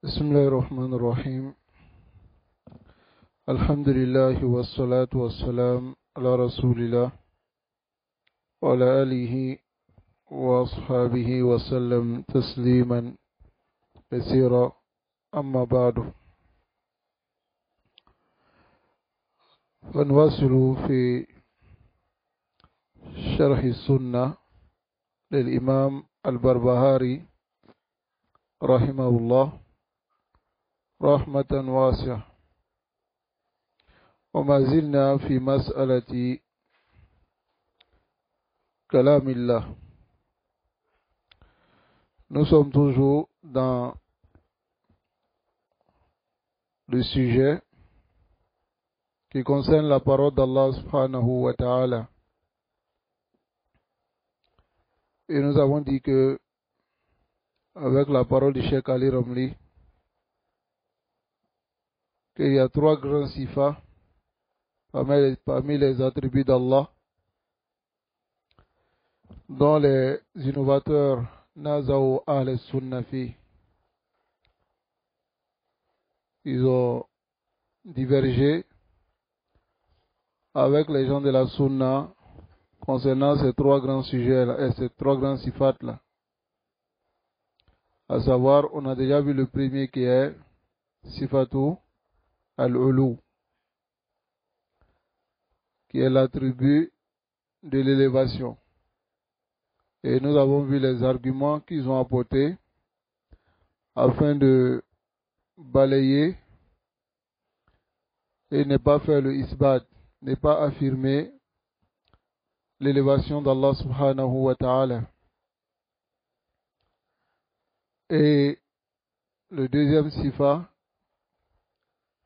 بسم الله الرحمن الرحيم. الحمد لله والصلاة والسلام على رسول الله وعلى آله وأصحابه وسلم تسليما كثيرا. أما بعد، فنواصل في شرح السنة للإمام البربهاري رحمه الله رحمة واسعة، وما زلنا في مسألة كلام الله. Nous sommes toujours dans le sujet qui concerne la parole d'Allah subhanahu wa ta'ala. Et nous avons dit que, avec la parole du Cheikh Ali Ramli, qu'il y a trois grands sifas parmi les attributs d'Allah, dont les innovateurs Nazaou al-Sunnafi, ils ont divergé avec les gens de la Sunna concernant ces trois grands sujets-là et ces trois grands sifats-là. À savoir, on a déjà vu le premier qui est Sifatu al-Ulu, qui est l'attribut de l'élévation. Et nous avons vu les arguments qu'ils ont apportés afin de balayer et ne pas faire le isbat, ne pas affirmer l'élévation d'Allah subhanahu wa ta'ala. Et le deuxième sifa,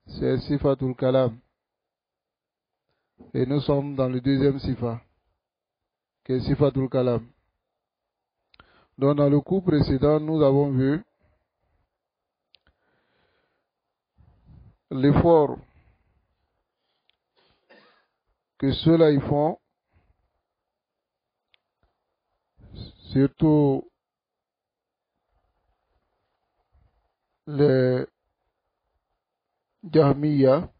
c'est Sifatul Kalam. Et nous sommes dans le deuxième sifa, qui est Sifatul Kalam. Donc dans le cours précédent, nous avons vu l'effort que ceux-là y font, surtout les Jahmiya,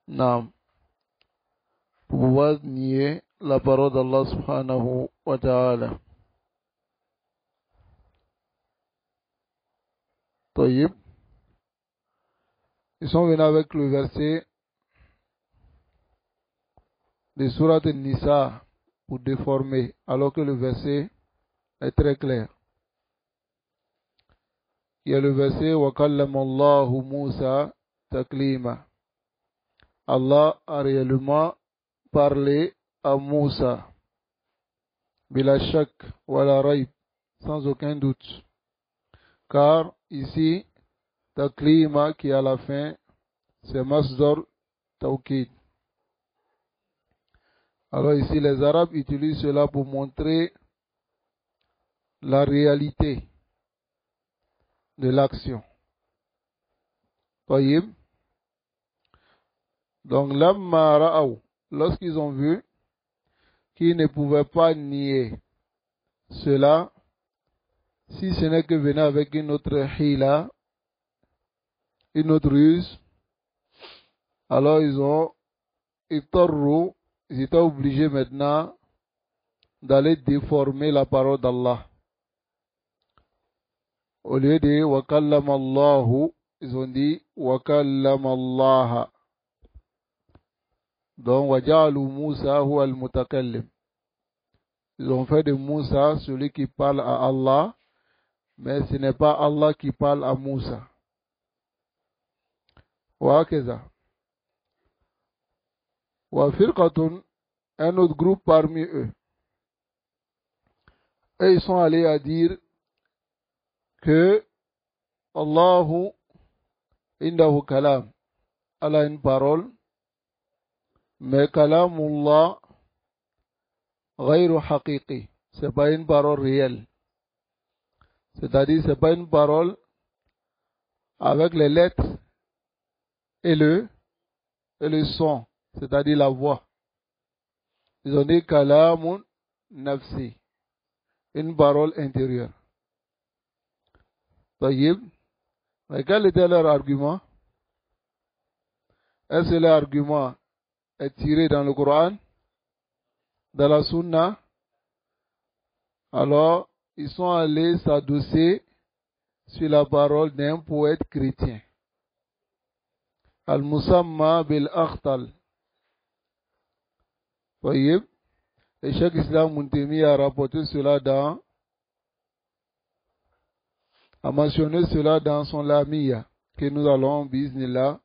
pour pouvoir nier la parole d'Allah subhanahu wa ta'ala. Taïb. Ils sont venus avec le verset de Surat al-Nisa pour déformer, alors que le verset est très clair. Il y a le verset wa kallama Allahu Musa taklima. Allah a réellement parlé à Moussa, bila shak wala raib, sans aucun doute. Car ici, taklima qui est à la fin, c'est masdar tawkid. Alors ici, les Arabes utilisent cela pour montrer la réalité de l'action. Taïb. Donc, lamma ra'aw, lorsqu'ils ont vu qu'ils ne pouvaient pas nier cela, si ce n'est que venir avec une autre hila, une autre ruse, alors ils étaient obligés maintenant d'aller déformer la parole d'Allah. Au lieu de wa kallama Allahu, ils ont dit wa kallama Allah. Donc, wa ja'alu Musa huwa al-mutakallim. Ils ont fait de Moussa celui qui parle à Allah, mais ce n'est pas Allah qui parle à Moussa. Wa keza. Wa firqatun, un autre groupe parmi eux. Et ils sont allés à dire que Allahu indahu kalam. Allah a une parole, mais kalamullah ghayru haqiqi. C'est pas une parole réelle. C'est-à-dire, c'est pas une parole avec les lettres et le son, c'est-à-dire la voix. Ils ont dit kalamun nafsi, une parole intérieure. Taïb. Mais quel était leur argument? Est-ce que leur argument est tiré dans le Coran, dans la Sunna? Alors, ils sont allés s'adosser sur la parole d'un poète chrétien. Al-Musamma bil-Akhtal. Voyez, et Cheikh Islam Muntemi a rapporté cela a mentionné cela dans son Lamia, que nous allons, bismillah,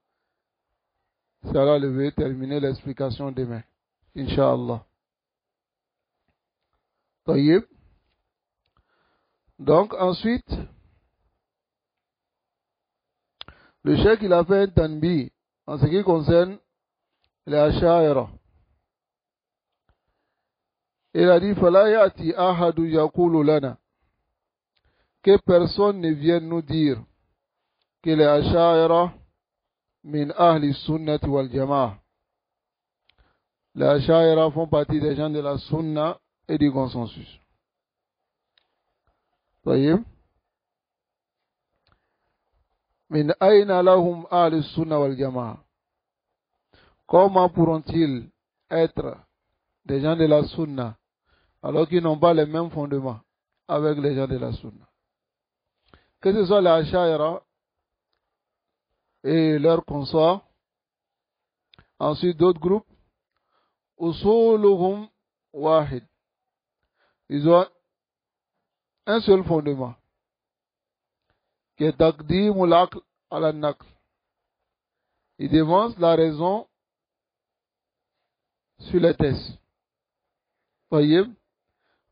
ça va terminer l'explication demain, Inch'Allah. Voyez. Donc ensuite, le cheikh il a fait un tanbi en ce qui concerne les Asha'ira. Il a dit Fala yati ahadu yaqulu lana, que personne ne vienne nous dire que les Asha'ira min ahli sunnati wal jama'a. Les Asha'ira font partie des gens de la sunna et du consensus. Voyez. Min ayna lahum ahli sunna wal jama'a. Comment pourront-ils être des gens de la sunna alors qu'ils n'ont pas les mêmes fondements avec les gens de la sunna? Que ce soit les Asha'ira et leurs consorts, ensuite d'autres groupes, usuluhum wahid. Ils ont un seul fondement, qui est taqdimul aql ala naql. Ils dévancent la raison sur les tests. Voyez,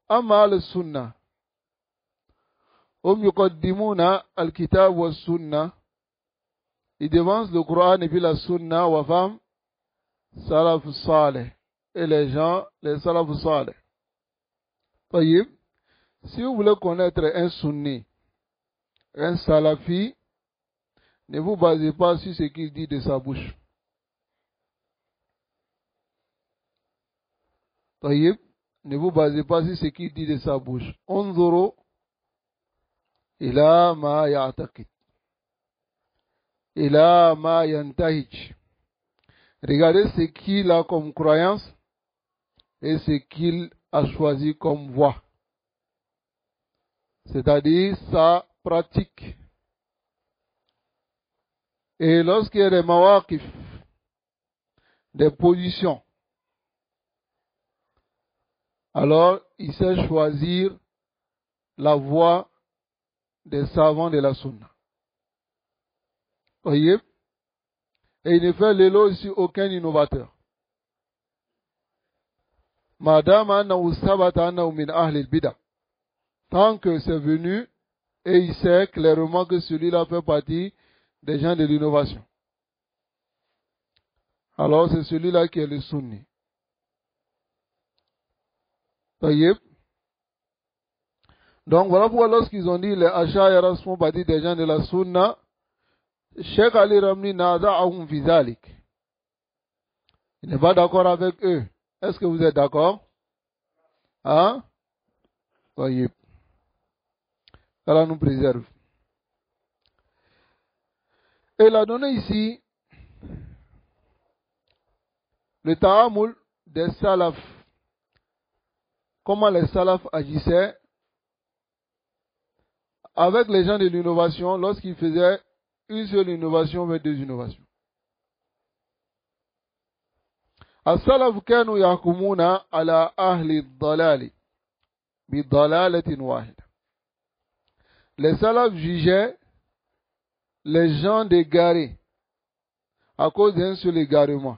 amma al-sunnah, hum yuqaddimuna al-kitab wa sunnah. Ils dévancent le Coran et puis la sunna wa fam salaf saleh. Et les gens, les salaf saleh. Voyez, si vous voulez connaître un sunni, un salafi, ne vous basez pas sur ce qu'il dit de sa bouche. Voyez, ne vous basez pas sur ce qu'il dit de sa bouche. Unzuru ila ma ya'taqid, ila ma yantahij. Regardez ce qu'il a comme croyance et ce qu'il a choisi comme voie. C'est-à-dire sa pratique. Et lorsqu'il y a des mawaqif, des positions, alors il sait choisir la voie des savants de la sunna. Voyez? Et il ne fait l'éloge sur aucun innovateur. Madame annahu sabata annahu min ahli al-bid'ah. Tant que c'est venu et il sait clairement que celui-là fait partie des gens de l'innovation. Alors c'est celui-là qui est le sunni. Voyez? Donc voilà pourquoi lorsqu'ils ont dit les Asha'ira font partie des gens de la sunna, Cheikh Ali Ramli naza'ahum fi zalik. Il n'est pas d'accord avec eux. Est-ce que vous êtes d'accord? Hein? Voyez. Allah nous préserve. Et il a donné ici le ta'amul des salafs. Comment les salafs agissaient avec les gens de l'innovation lorsqu'ils faisaient une seule innovation vers deux innovations. As-salaf kanu yahkumuna ala ahli ad-dalali bi dalalatin wahida. Les salafs jugeaient les gens égarés à cause d'un seul égarement.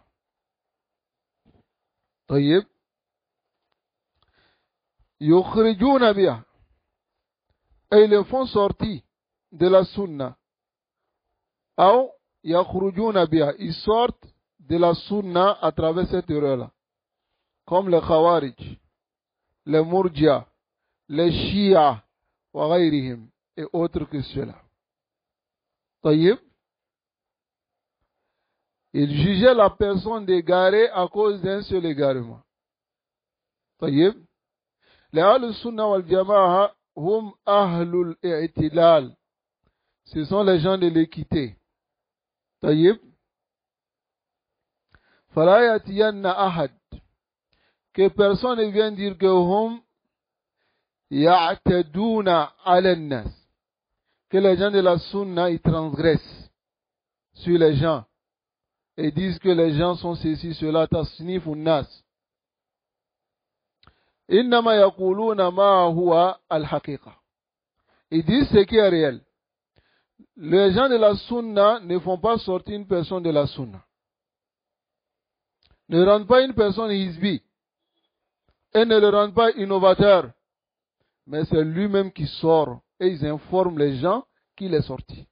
طيب يخرجون بها, et ils les font sortir de la sunna. Ou yakhrujuna biha, ils sortent de la sunna à travers cette erreur-là. Comme les khawarij, les murjia, les shia, wa ghayrihim, et autres que cela. طيب, ils jugeaient la personne égarée à cause d'un seul égarement. طيب, les ahl sunna wal jama'a hum ahlul i'tilal. ce sont les gens de l'équité. Taïb. Fala yatiyanna ahad. Que personne ne vienne dire que hum ya'taduna ala nas. Que les gens de la sunna, ils transgressent sur les gens et disent que les gens sont ceci, cela, tasnif ou nas. Innama yaquluna ma huwa al-haqiqa. Ils disent ce qui est réel. Les gens de la sunna ne font pas sortir une personne de la sunna. Ne rendent pas une personne hizbi. Et ne le rendent pas innovateur. Mais c'est lui-même qui sort. Et ils informent les gens qu'il est sorti.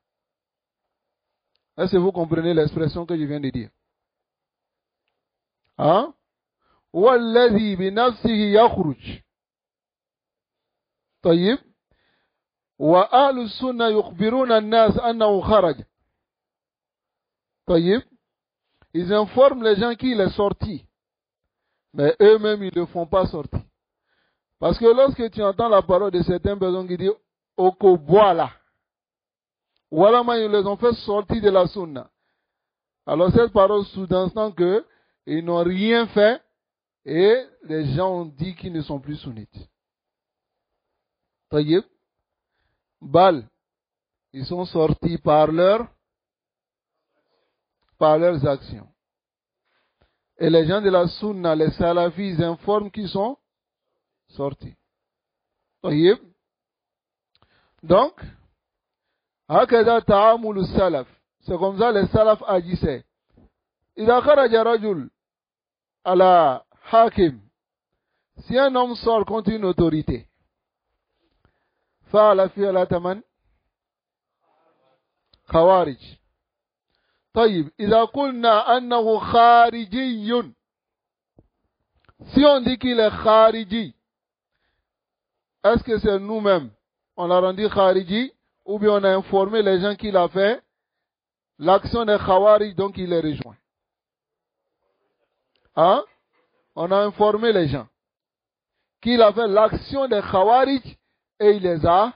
Est-ce que vous comprenez l'expression que je viens de dire? Hein? وَالَّذِي بِنَفْسِهِ يَخْرُجْ. طيب. وَأَهْلُ السُّنَّةِ يُخْبِرُونَ النَّاسَ أَنَّهُ خَرَجَ. طيب. Ils informent les gens qu'il est sorti. Mais eux-mêmes, ils ne le font pas sortir. Parce que lorsque tu entends la parole de certaines personnes qui disent Oko voilà. Voilà, ils les ont fait sortir de la sunna. Alors cette parole sous-entend qu'ils n'ont rien fait et les gens ont dit qu'ils ne sont plus sunnites. Taïb. Bal. Ils sont sortis par leurs actions. Et les gens de la sunna, les salafis, ils informent qu'ils sont sortis. طيب. Donc, هكذا تعامل السلف. C'est comme ça les salaf agissaient. إذا خرج رجل على حاكم. Si un homme sort contre une autorité, فعل فعلة من؟ خوارج. طيب. إذا قلنا أنه خارجي. Si on dit qu'il est khariji, est-ce que c'est nous-mêmes, on l'a rendu khariji, ou bien on a informé les gens qu'il a fait l'action des khawarij, donc il les rejoint? Hein? On a informé les gens qu'il a fait l'action des khawarij et il les a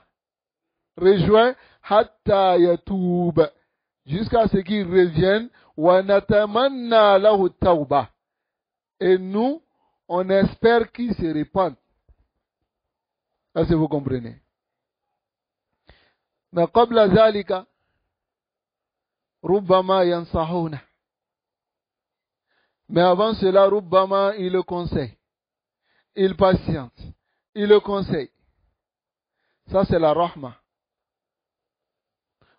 rejoints hatta yatoub, jusqu'à ce qu'ils reviennent, wa natamanna lahu tawbah. Et nous, on espère qu'ils se répandent. Est-ce que vous comprenez? Mais qabla zalika, rubbama yansahuna. Mais avant cela, rubbama, il le conseille. Il patiente. Il le conseille. Ça, c'est la rahma.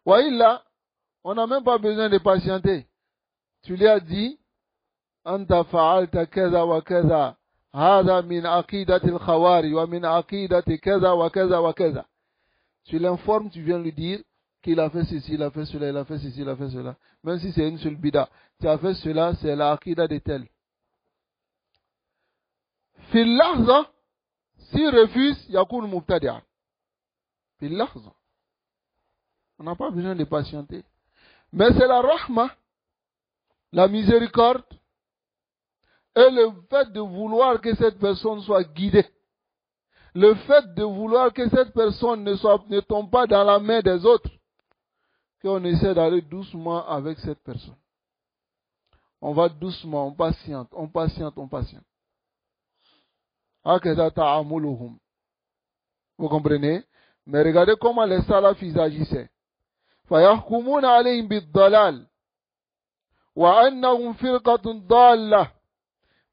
Wa illa, on n'a même pas besoin de patienter. Tu lui as dit, anta fa'alta kaza wa kaza. هذا من عقيدة الخوارج ومن عقيدة كذا وكذا وكذا. Tu l'informes, tu viens lui dire qu'il a fait ceci, il a fait cela, il a fait ceci, il a fait cela. Même si c'est une seule bida. Tu as fait cela, c'est la aqida de tel. في اللحظة, s'il refuse, يكون مبتدعا. في اللحظة. On n'a pas besoin de patienter. Mais c'est la rahma, la miséricorde, et le fait de vouloir que cette personne soit guidée, le fait de vouloir que cette personne ne tombe pas dans la main des autres, qu'on essaie d'aller doucement avec cette personne. On va doucement, on patiente, on patiente, on patiente. Vous comprenez? Mais regardez comment les salafis agissaient. فَيَحْكُمُونَ عَلَيْهِمْ بِالضَّلَالِ وَأَنَّهُمْ فِرْقَةٌ ضَالَّةٌ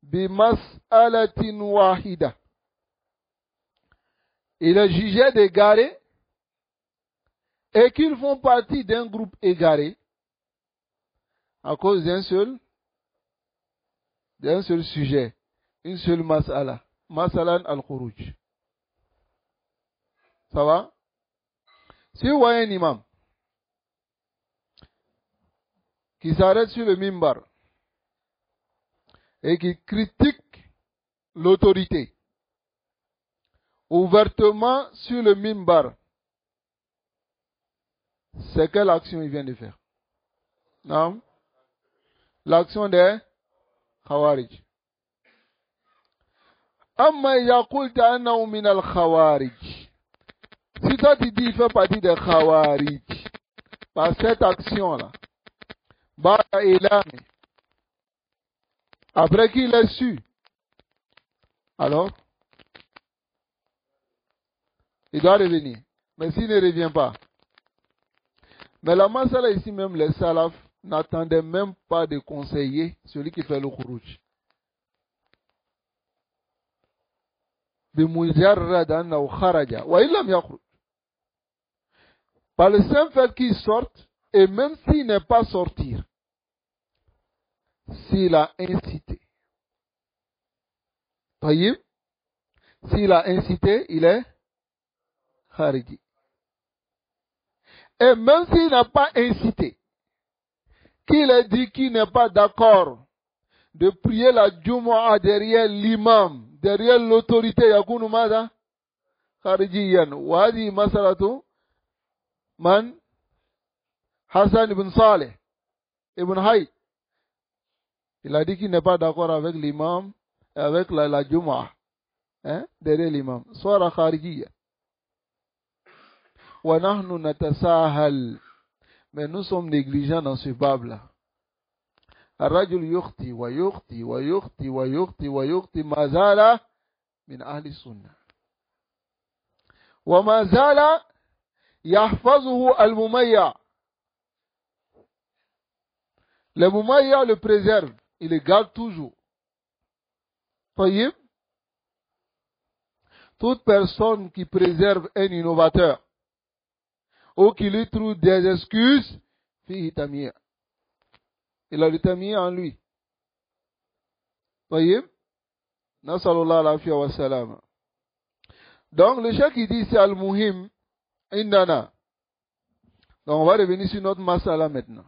بِمَسْأَلَةٍ وَاحِدَةٍ. Il est jugé d'égarés et qu'ils font partie d'un groupe égaré à cause d'un seul sujet, une seule mas'ala, mas'alan al-khuruj. Ça va? Si vous voyez un imam qui s'arrête sur le mimbar et qui critique l'autorité ouvertement sur le mimbar, c'est quelle action il vient de faire? Non? L'action des Khawarij. Amma yaqulta annahu min al-Khawarij. Si toi tu dis il fait partie des Khawarij, par cette action-là. Bada ilami. Après qu'il ait su, alors, il doit revenir. Mais s'il ne revient pas. Mais la masala ici même, les salafs n'attendaient même pas de conseiller celui qui fait le khuruj. Par le simple fait qu'il sorte, et même s'il n'est pas sortir, s'il a incité. Voyez? S'il a incité, il est khariji. Et même s'il n'a pas incité, qu'il ait dit qu'il n'est pas d'accord de prier la Jumu'ah derrière l'imam, derrière l'autorité, yakunu mada kharijiyan. Wa hadi masalatu man Hassan ibn Saleh ibn Hayy. Il a dit qu'il n'est pas d'accord avec l'imam, avec la Jumu'ah, hein, derrière l'imam. Soit kharijiyan. Wa nahnu natasahal. Mais nous sommes négligents dans ce bab-là. الرجل يخطي ويخطي ويخطي ويخطي ويخطي ما زال من أهل السنة وما زال يحفظه المميع. Le mumaya le préserve, il le garde toujours. Voyez, toute personne qui préserve un innovateur ou qui lui trouve des excuses, fihi tamia. Il a le tamia en lui. Voyez? Nasallallahu alayhi wa sallam. Donc, le cheikh qui dit c'est al-muhim indana. Donc, on va revenir sur notre masala maintenant.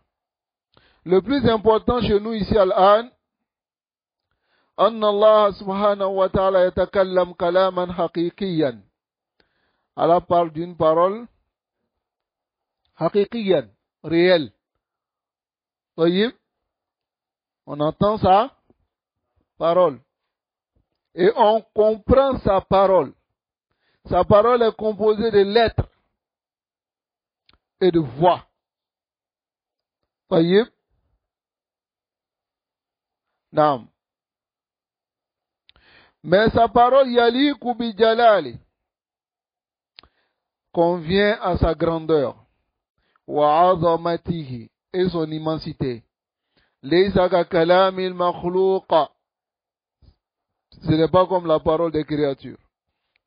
Le plus important chez nous ici al-an, anna Allah subhanahu wa ta'ala yatakallam kalaman haqiqiyan. Allah parle d'une parole haqiqiyan, réelle. Voyez? On entend sa parole. Et on comprend sa parole. Sa parole est composée de lettres et de voix. Voyez? Naam. Mais sa parole, yaliku bi jalali, convient à sa grandeur. Wa azamatihi, et son immensité. Laysa ka kalamil makhluqa. Ce n'est pas comme la parole des créatures.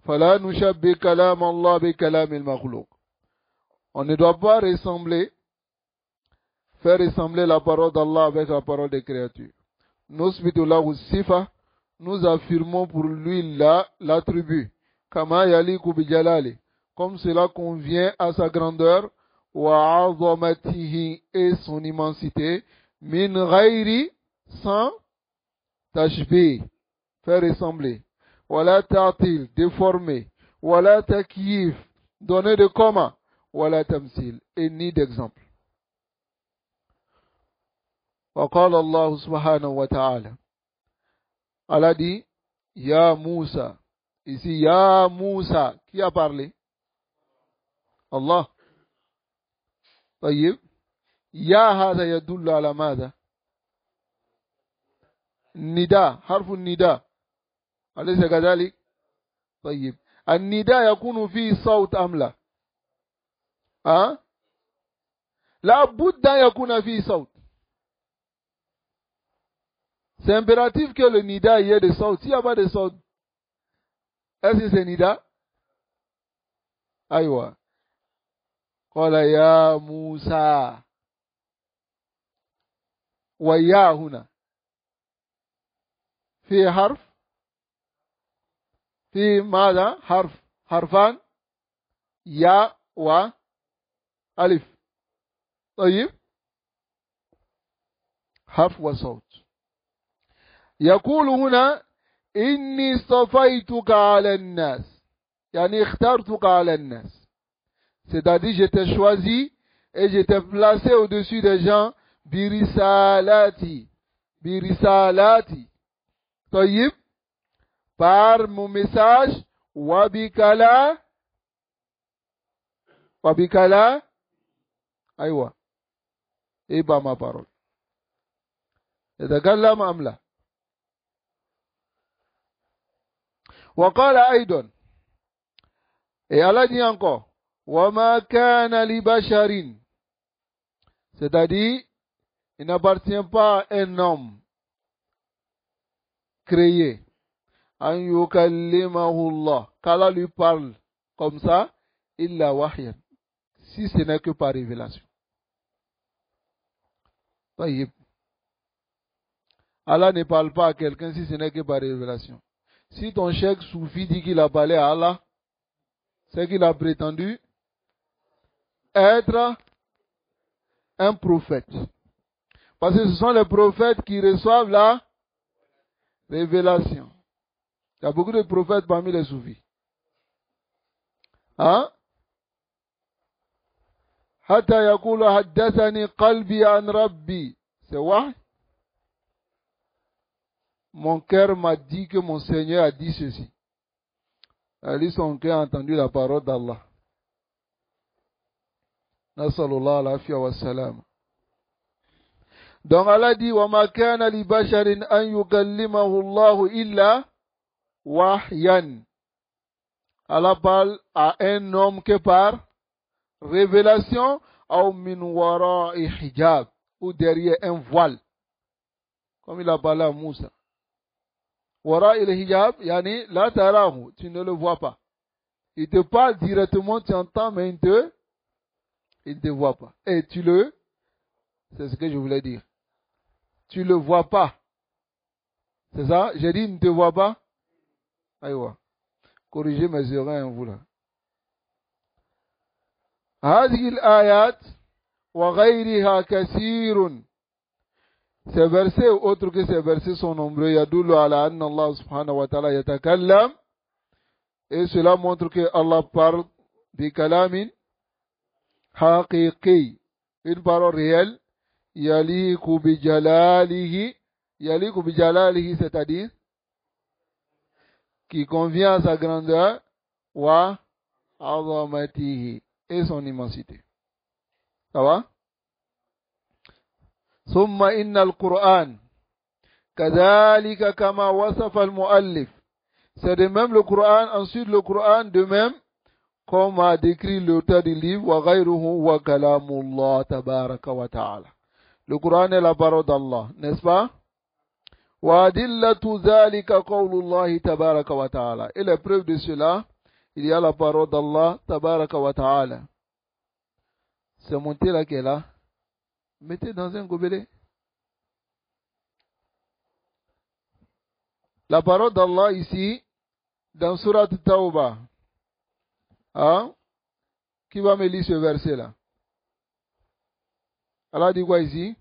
Fala nushabbi kalam Allah bi kalamil makhluq. On ne doit pas faire ressembler la parole d'Allah avec la parole des créatures. Nusbitu lahu sifa, nous affirmons pour lui l'attribut. Kama yaliku bi jalali, comme cela convient à sa grandeur, wa azamatihi, et son immensité, min ghairi, sans tashbih, faire ressembler, wala ta'til, déformer, wala takyif, donner de commun, wala tamsil, et ni d'exemple. وقال الله سبحانه وتعالى. Allah dit, Ya Moussa. Ici, Ya Moussa. Qui a parlé? Allah. طيب. Ya هذا يدل على ماذا؟ نداء. حرف النداء. أليس كذلك؟ طيب. النداء يكون فيه صوت أم لا؟ لا بد أن يكون فيه صوت. C'est impératif que le nida y ait des sauts. S'il n'y a pas de sauts, est-ce que c'est nida? Aïwa. Qala ya Musa. Wa ya huna. في حرف في ماذا حرفان يا وألف. طيب حرف وصوت. يقول هنا إني اصطفيتك على الناس، يعني اخترتك على الناس، c'est-à-dire je t'ai choisi et je t'ai placé au-dessus des gens birisalati. طيب par mon message wabikala أيوة إبا ما parole يتكلم أم لا وقال أيضا et Allah dit encore وما كان لبشر c'est-à-dire il n'appartient pas à un homme créé an yukallimahu Allah qu'Allah lui parle comme ça illa wahyan si ce n'est que par révélation. Allah ne parle pas à quelqu'un si ce n'est que par révélation. Si ton cheikh soufi dit qu'il a parlé à Allah, c'est qu'il a prétendu être un prophète. Parce que ce sont les prophètes qui reçoivent la révélation. Il y a beaucoup de prophètes parmi les soufis. Hein? Hatta yakulu haddathani qalbi an rabbi. C'est wahy. Mon cœur m'a dit que mon Seigneur a dit ceci. Ali, son cœur a entendu la parole d'Allah. Nasallallahu alayhi wa sallam. Donc Allah dit wa ma kana li basharin an yukallimahu Allah illa wahyan. Allah parle à un homme que par révélation ou min wara'i hijab ou derrière un voile. Comme il a parlé à Moussa. Wara'i hijab, yani la tarahu, tu ne le vois pas. Il te parle directement, tu entends, mais il ne te voit pas. Et c'est ce que je voulais dire. Tu le vois pas. C'est ça? J'ai dit, il ne te voit pas? Aïwa. Corrigez mes erreurs, vous là. هذه الآيات وغيرها كثير. Ces versets autres que ces versets sont nombreux. يدل على أن الله سبحانه وتعالى يتكلم. Et cela montre que Allah parle بكلام حقيقي. Une parole réelle. يليق بجلاله. يليق بجلاله, c'est-à-dire qui convient à sa grandeur. وعظمته. Et son immensité. Ça va? ثم إن القرآن كذلك كما وصف المؤلف. C'est de même le Coran, ensuite le Coran de même comme a décrit l'auteur du livre وغيره وكلام الله تبارك وتعالى. Le Coran est la parole d'Allah, n'est-ce pas? وأدلة ذلك قول الله تبارك وتعالى. Et la preuve de cela, il y a la parole d'Allah تبارك وتعالى. C'est monté là qui est là. Mettez dans un gobelet. La parole d'Allah ici, dans Surat Tawbah. Hein? Qui va me lire ce verset là? Allah dit quoi ici?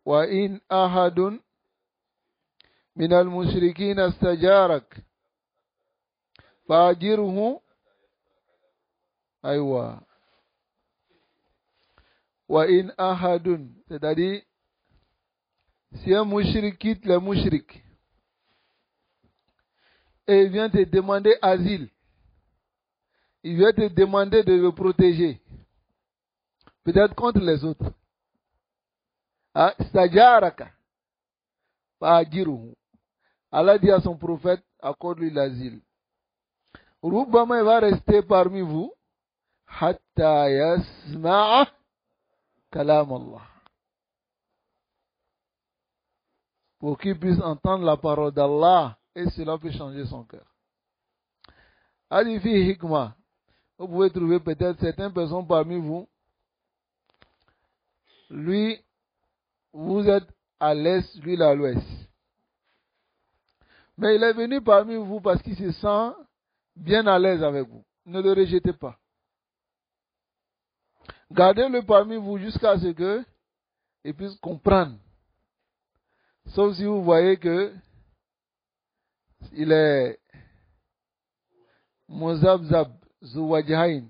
Wa in ahadun min al-mushrikin astajarak fa'ajirhu. Aïwa. Wa in ahadun, c'est-à-dire, si un mouchrik quitte les mouchriks et il vient te demander asile, il vient te demander de le protéger, peut-être contre les autres. Stajaraka, fa'ajiruhu. Allah dit à son prophète, accorde-lui l'asile. Rubbama, il va rester parmi vous. Hatta yasma'a kalam Allah. Pour qu'il puisse entendre la parole d'Allah et cela peut changer son cœur. Alifi hikma. Vous pouvez trouver peut-être certaines personnes parmi vous. Lui, vous êtes à l'est, lui il est à l'ouest. Mais il est venu parmi vous parce qu'il se sent bien à l'aise avec vous. Ne le rejetez pas. Gardez-le parmi vous jusqu'à ce qu'il puisse comprendre. Sauf si vous voyez que il est Mozabzab Zouwadjahin.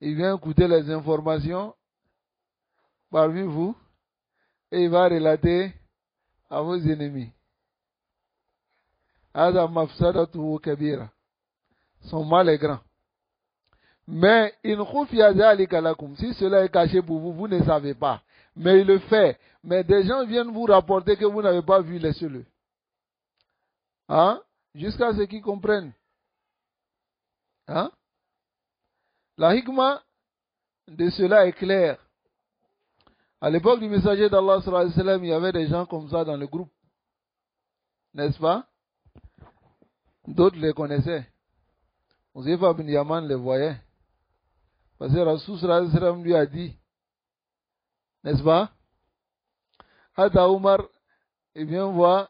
Il vient écouter les informations parmi vous et il va relater à vos ennemis. Ada mafsadatu kabira. Son mal est grand. Mais in khufiya dhalika lakum, si cela est caché pour vous, vous ne savez pas. Mais il le fait. Mais des gens viennent vous rapporter que vous n'avez pas vu, laissez-le. Hein? Jusqu'à ce qu'ils comprennent. Hein? La hikmah de cela est claire. À l'époque du messager d'Allah sallallahu alayhi wa sallam, il y avait des gens comme ça dans le groupe. N'est-ce pas? D'autres les connaissaient. Uzaifa bin Yaman les voyait. Parce que Rasul sallallahu alayhi wa sallam lui a dit, n'est-ce pas? Hata Omar, il vient voir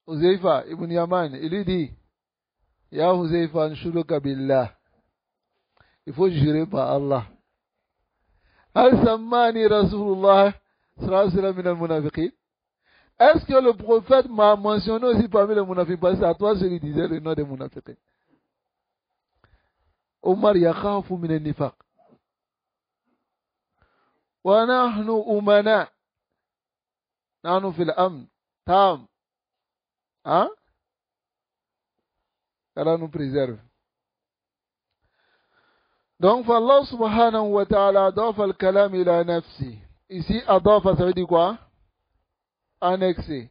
Uzaifa ibn Yaman. Il lui dit, Ya Uzaifa, nshuruka billah. Il faut jurer par Allah. Al sammani Rasulullah sallallahu alayhi wa sallam min al-munafiqin. Est-ce que le prophète m'a mentionné aussi parmi les munafiqin? Parce que à toi, celui qui disait le nom des munafiqin. Omar yakhafu min al-nifaq. Wa nahnu umana. Nahnu fil amn. Tam. Hein? Allah nous préserve. Donc, Allah subhanahu wa ta'ala adafa al-kalam ila nafsi. Ici, adafa, ça veut dire quoi? Annexer.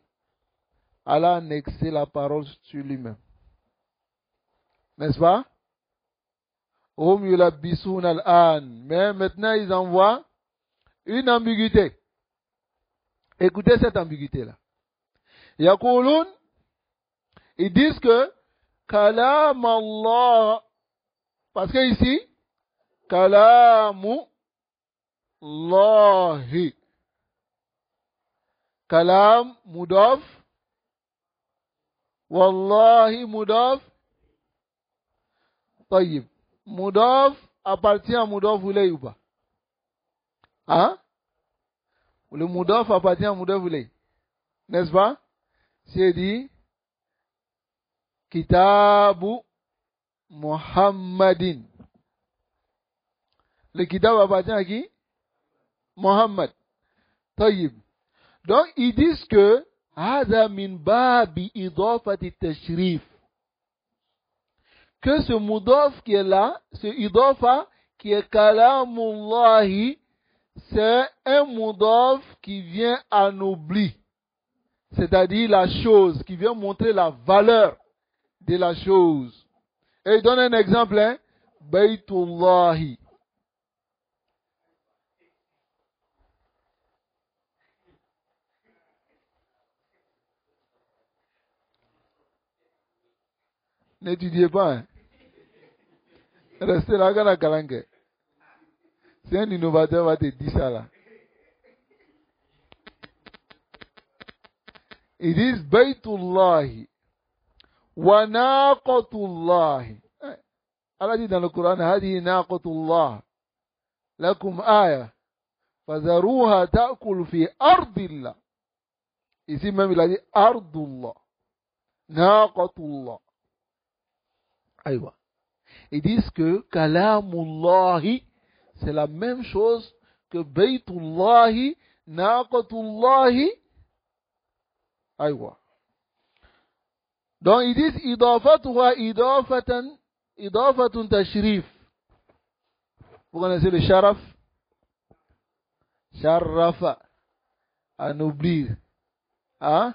Allah a annexé la parole sur lui-même. N'est-ce pas? Hum yulabisoun al-an. Mais maintenant, ils envoient une ambiguïté. Écoutez cette ambiguïté-là. Yaqulun, ils disent que kalam Allah, parce que ici, kalamu Allahi. Kalam mudaf. Wallahi mudaf. Tayyib. Mudaf appartient à mudaf ilayhi ou pas? Hein? Le mudaf appartient à mudaf ilayhi. N'est-ce pas? C'est dit Kitabu Muhammadin. Le kitab appartient à qui? Muhammad. Tayyib. Donc, ils disent que Hada min babi idafati tashrif. Que ce mudaf qui est là, ce idafa qui est kalamullahi, c'est un mudaf qui vient en oubli. C'est-à-dire la chose, qui vient montrer la valeur de la chose. Et il donne un exemple, hein? Baytullahi. N'étudiez pas, hein? Restez là, Gana Kalangue. C'est un innovateur va te dire ça là. Ils disent Baytullahi wa naqatullahi. Allah dit dans le Coran, Hadi naqatullah lakum aya fazaruha ta'kul fi ardillah. Ici même il a dit Ardullah. Naqatullah. Aïwa. Ils disent que Kalamullahi, c'est la même chose que Baytullahi, Naqatullahi. Aïwa. Donc ils disent idafatuha idafatun tashrif. Vous connaissez le sharaf? Sharafa. Un oubli. Hein?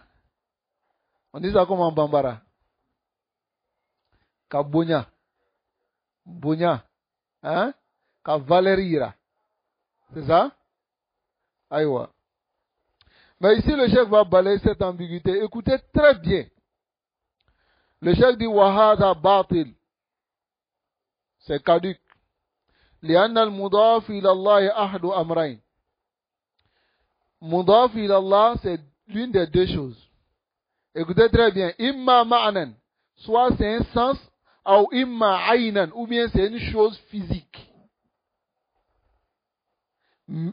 On dit ça comme en Bambara. Kabonya. Bonya. Hein? Kavalérira. C'est ça? Aïwa. Mais ici, le chef va balayer cette ambiguïté. Écoutez très bien. Le chef dit Wahada batil. C'est caduc. لأن المضاف إلى الله أحد أمرين. Mudaf ila Allah, c'est l'une des deux choses. Écoutez très bien. Imma ma'nan. Soit c'est un sens, ou imma aynan, ou bien c'est une chose physique.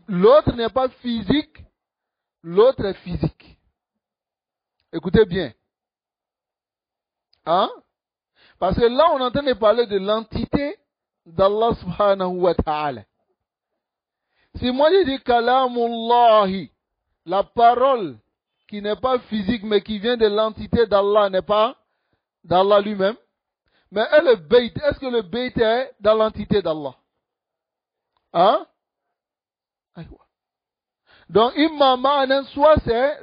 L'autre n'est pas physique, l'autre est physique. Écoutez bien. Hein? Parce que là, on est en train de parler de l'entité d'Allah subhanahu wa ta'ala. Si moi je dis kalamullahi, la parole qui n'est pas physique mais qui vient de l'entité d'Allah n'est pas d'Allah lui-même. Mais et le bayt, est-ce que le bayt est dans l'entité d'Allah? Hein? Donc, imma ma'anan, soit c'est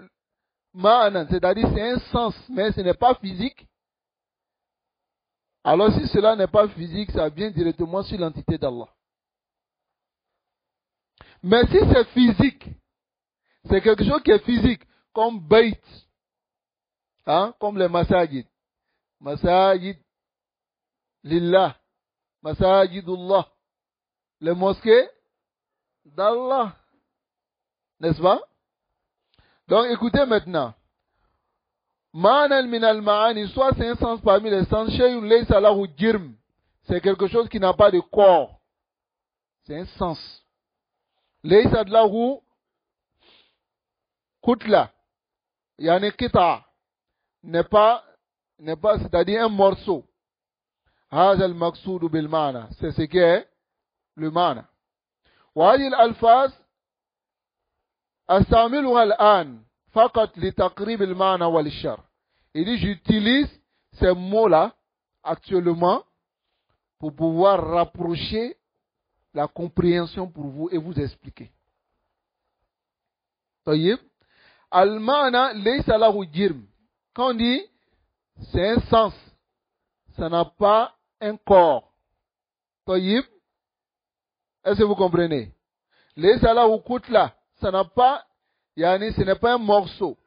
ma'anan, c'est-à-dire c'est un sens, mais ce n'est pas physique. Alors, si cela n'est pas physique, ça vient directement sur l'entité d'Allah. Mais si c'est physique, c'est quelque chose qui est physique, comme bayt, hein, comme les masajid. Masajid lillah, masajidullah, les mosquées d'Allah. N'est-ce pas? Donc écoutez maintenant. Ma'anal min al-ma'ani, soit c'est un sens parmi les sens, shay'un laysa lahu jirm. C'est quelque chose qui n'a pas de corps. C'est un sens. Laysa lahu kutla. Yani qita. N'est pas, c'est-à-dire un morceau. هذا المقصود بالمعنى. C'est ce qui est le معنى. وهذه الألفاظ أستعملها الآن فقط لتقريب المعنى والشرح. Il dit, j'utilise ces mots-là actuellement pour pouvoir rapprocher la compréhension pour vous et vous expliquer. طيب. المعنى ليس له جرم. Quand on dit c'est un sens, ça n'a pas un corps. طيب. Est-ce que vous comprenez? ليس له كتلة. Ça n'a pas, ce n'est pas un morceau.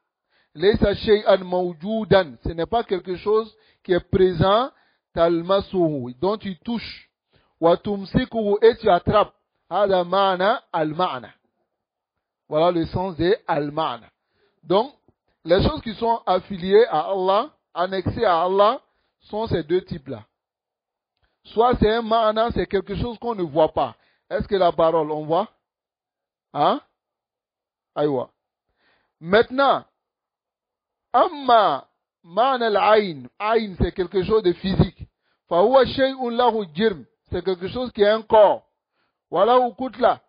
Laysa shay'an mawjoudan. Ce n'est pas quelque chose qui est présent, talmasuhu, dont tu touches. Wa tumsikuhu, et tu attrapes. Hada ma'na al-ma'na. Voilà le sens de al-ma'na. Donc, les choses qui sont affiliées à Allah, annexées à Allah, sont ces deux types-là. Soit c'est un ma'na, c'est quelque chose qu'on ne voit pas. Est-ce que la parole, on voit? Hein? Aïwa. Maintenant, amma ma'na al-ayn. Ayn, c'est quelque chose de physique. Fahuwa shay'un lahu jirm. C'est quelque chose qui est un corps. Walahu kutla.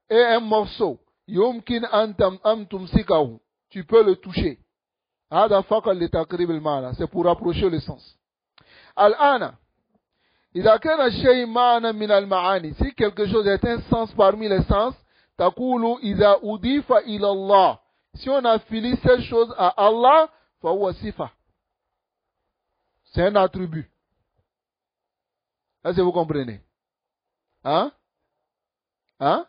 Et un morceau. Yumkin am tumsikahu. Tu peux le toucher. Hada faqal li taqrib al-ma'na. C'est pour rapprocher le sens. Al-ana. Idha kana shay ma'na min al-ma'ani. Si quelque chose est un sens parmi les sens, taqulu idha udifa ila Allah. Si on affilie cette chose à Allah, fahuwa sifa. C'est un attribut. Est-ce que vous comprenez? Hein? Hein?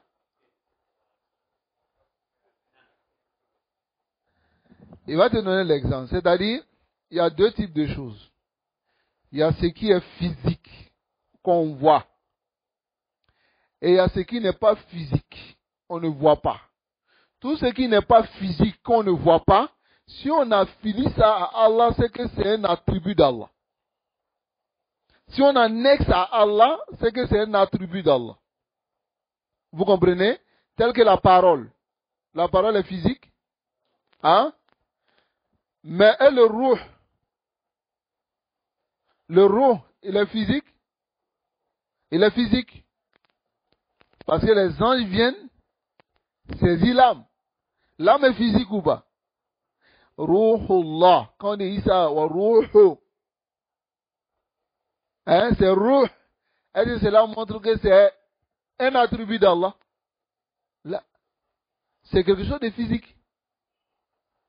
Il va te donner l'exemple. C'est-à-dire, il y a deux types de choses. Il y a ce qui est physique, qu'on voit. Et il y a ce qui n'est pas physique, on ne voit pas. Tout ce qui n'est pas physique, qu'on ne voit pas, si on affilie ça à Allah, c'est que c'est un attribut d'Allah. Si on annexe à Allah, c'est que c'est un attribut d'Allah. Vous comprenez? Tel que la parole. La parole est physique. Hein? Mais et le ruh? Le ruh, il est physique? Il est physique. Parce que les anges viennent saisir l'âme. L'âme est physique ou pas? Ruhullah. Quand on dit ça, wa ruhu. Hein, c'est ruh. Est-ce que cela montre que c'est un attribut d'Allah? Là, c'est quelque chose de physique.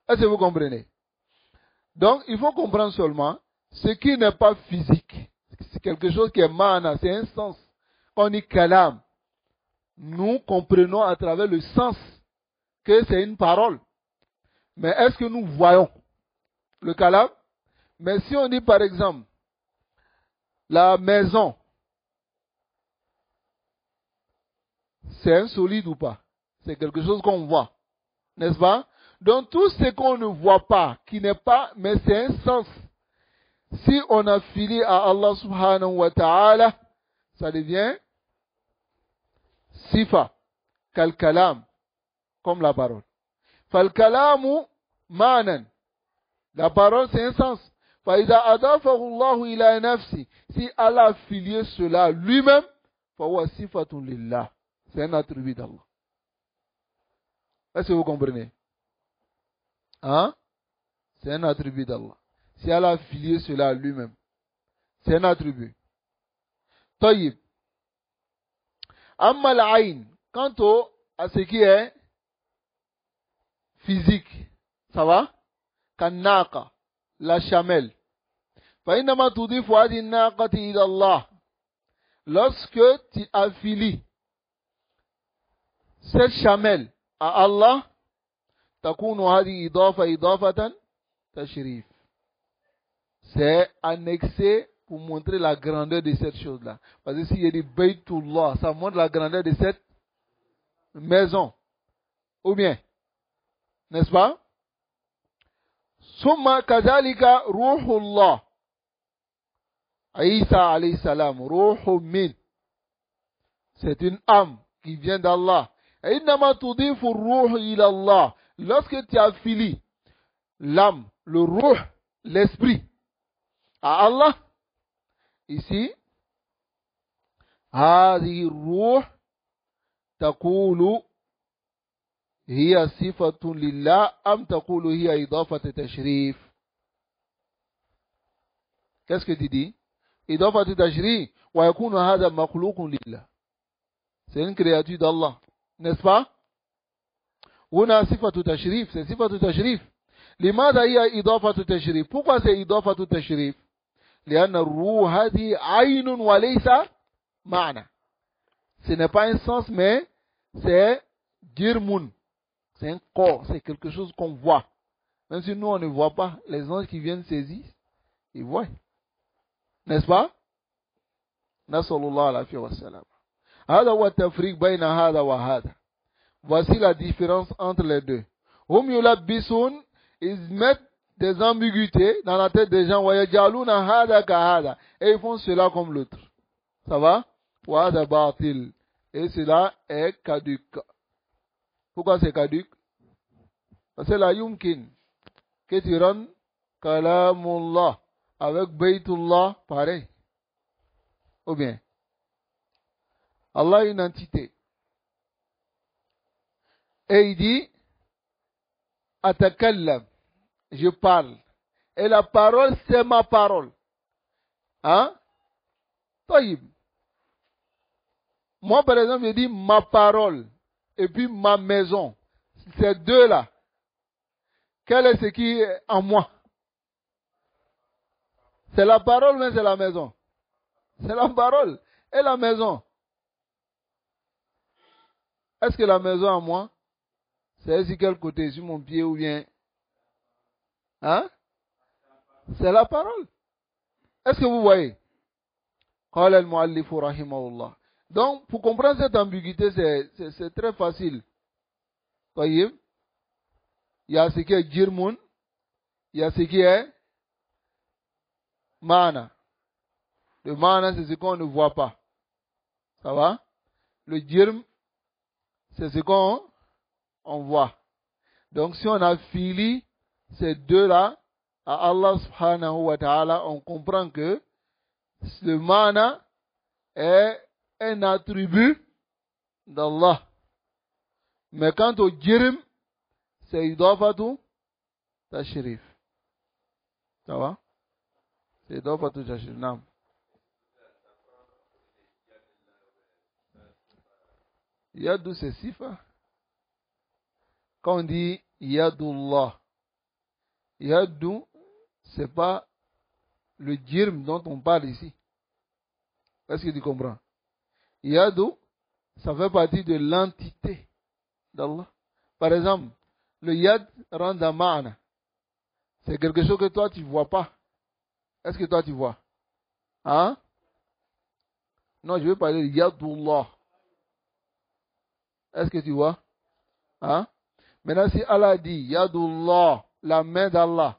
Est-ce que vous comprenez? Donc, il faut comprendre seulement ce qui n'est pas physique. C'est quelque chose qui est mana, c'est un sens. On dit kalam. Nous comprenons à travers le sens que c'est une parole. Mais est-ce que nous voyons le kalam? Mais si on dit par exemple, la maison, c'est un solide ou pas? C'est quelque chose qu'on voit. N'est-ce pas? Donc tout ce qu'on ne voit pas, qui n'est pas, mais c'est un sens. Si on affilie à Allah subhanahu wa ta'ala, ça devient sifa, kal kalam, comme la parole. Fal kalamu ma'nan. La parole c'est un sens. Faïda adafahu Allahu ila nafsi. Si Allah a affilié cela à lui-même, fahuwa sifatun lillah. C'est un attribut d'Allah. Est-ce que vous comprenez? Hein? C'est un attribut d'Allah. Si Allah a affilié cela à lui-même, C'est un attribut. Tayyib. Amma al-ayn, quant à ce qui est physique, ça va? Kannaqa, la chamelle. فإنما تضيف هذه الناقة إلى الله. Lorsque tu affilies cette chamelle à Allah, تكون هذه إضافة تشريف. C'est annexé pour montrer la grandeur de cette chose-là. Parce que s'il y a dit Baytullah, ça montre la grandeur de cette maison. Ou bien, n'est-ce pas? Summa kazalika ruhullah. Isa alayhi salam, ruhu min. C'est une âme qui vient d'Allah. Innama tudifu ruh ila Allah. Lorsque tu affilies l'âme, le ruh, l'esprit, à Allah, ici, هذه الروح تقول هي صفة لله أم تقول هي إضافة تشريف. Qu'est-ce que tu dis? إضافة تشريف ويكون هذا مخلوق لله. C'est une créature d'Allah, n'est-ce pas? هنا صفة تشريف, c'est صفة تشريف. لماذا هي إضافة تشريف? Pourquoi c'est إضافة تشريف? لأن الروح هذه عين وليس معنى. Ce n'est pas un sens, mais c'est dirmun. C'est un corps, c'est quelque chose qu'on voit. Même si nous on ne voit pas, les anges qui viennent saisir, ils voient. N'est-ce pas? Nasallallahu alayhi wa sallam. هذا هو التفريق بين هذا وهذا. Voici la différence entre les deux. Hum yulabbisun, ils mettent des ambiguïtés dans la tête des gens. وَيَجْعَلُونَ هَذَا كَهَذَا. Et ils font cela comme l'autre. Ça va? وَهَذَا بَاطِل. Et cela est caduc. Pourquoi c'est caduc? Parce que la yumkin, que tu rends kalamullah avec baytullah, pareil. Ou bien, Allah est une entité. Et il dit, atakallam, je parle. Et la parole, c'est ma parole. Hein? Taïb. Moi, par exemple, je dis ma parole. Et puis ma maison. Ces deux-là. Quel est ce qui est en moi? C'est la parole, mais c'est la maison. C'est la parole et la maison. Est-ce que la maison en moi, c'est sur quel côté? Sur mon pied ou bien? Hein? C'est la parole. Est-ce que vous voyez? قال المؤلف رحمه الله. Donc, pour comprendre cette ambiguïté, c'est très facile. Voyez? Il y a ce qui est jirmun, il y a ce qui est mana. Le mana, c'est ce qu'on ne voit pas. Ça va? Le jirm, c'est ce qu'on voit. Donc, si on affilie ces deux-là à Allah subhanahu wa ta'ala, on comprend que le mana est un attribut d'Allah. Mais quant au jirm, c'est idafatu tashrif. Ça va? C'est idafatu tashrif. Non. Yadou, c'est sifa. Quand on dit Yadullah, Yadou, c'est pas le jirm dont on parle ici. Est-ce que tu comprends? Yadou, ça fait partie de l'entité d'Allah. Par exemple, le yad rend un ma'na. C'est quelque chose que toi tu ne vois pas. Est-ce que toi tu vois? Hein? Non, je veux parler de Yadullah. Est-ce que tu vois? Hein? Maintenant, si Allah dit Yadullah, la main d'Allah,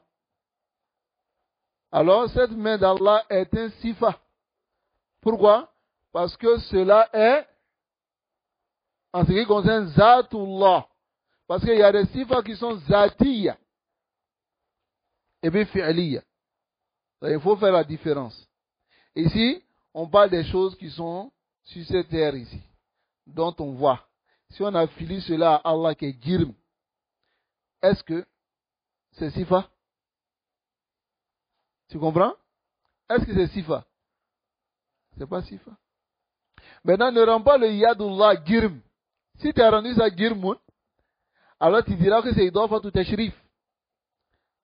alors cette main d'Allah est un sifa. Pourquoi? Parce que cela est, en ce qui concerne Zatullah. Parce qu'il y a des sifas qui sont Zatiyya et bien Fi'liya. Il faut faire la différence. Ici, on parle des choses qui sont sur cette terre ici, dont on voit. Si on affilie cela à Allah qui est jirm, est-ce que c'est sifa? Tu comprends? Est-ce que c'est sifa? C'est pas sifa. Maintenant, ne rends pas le yadullah girm. Si tu as rendu ça girmun, alors tu diras que c'est idafatu tashrif.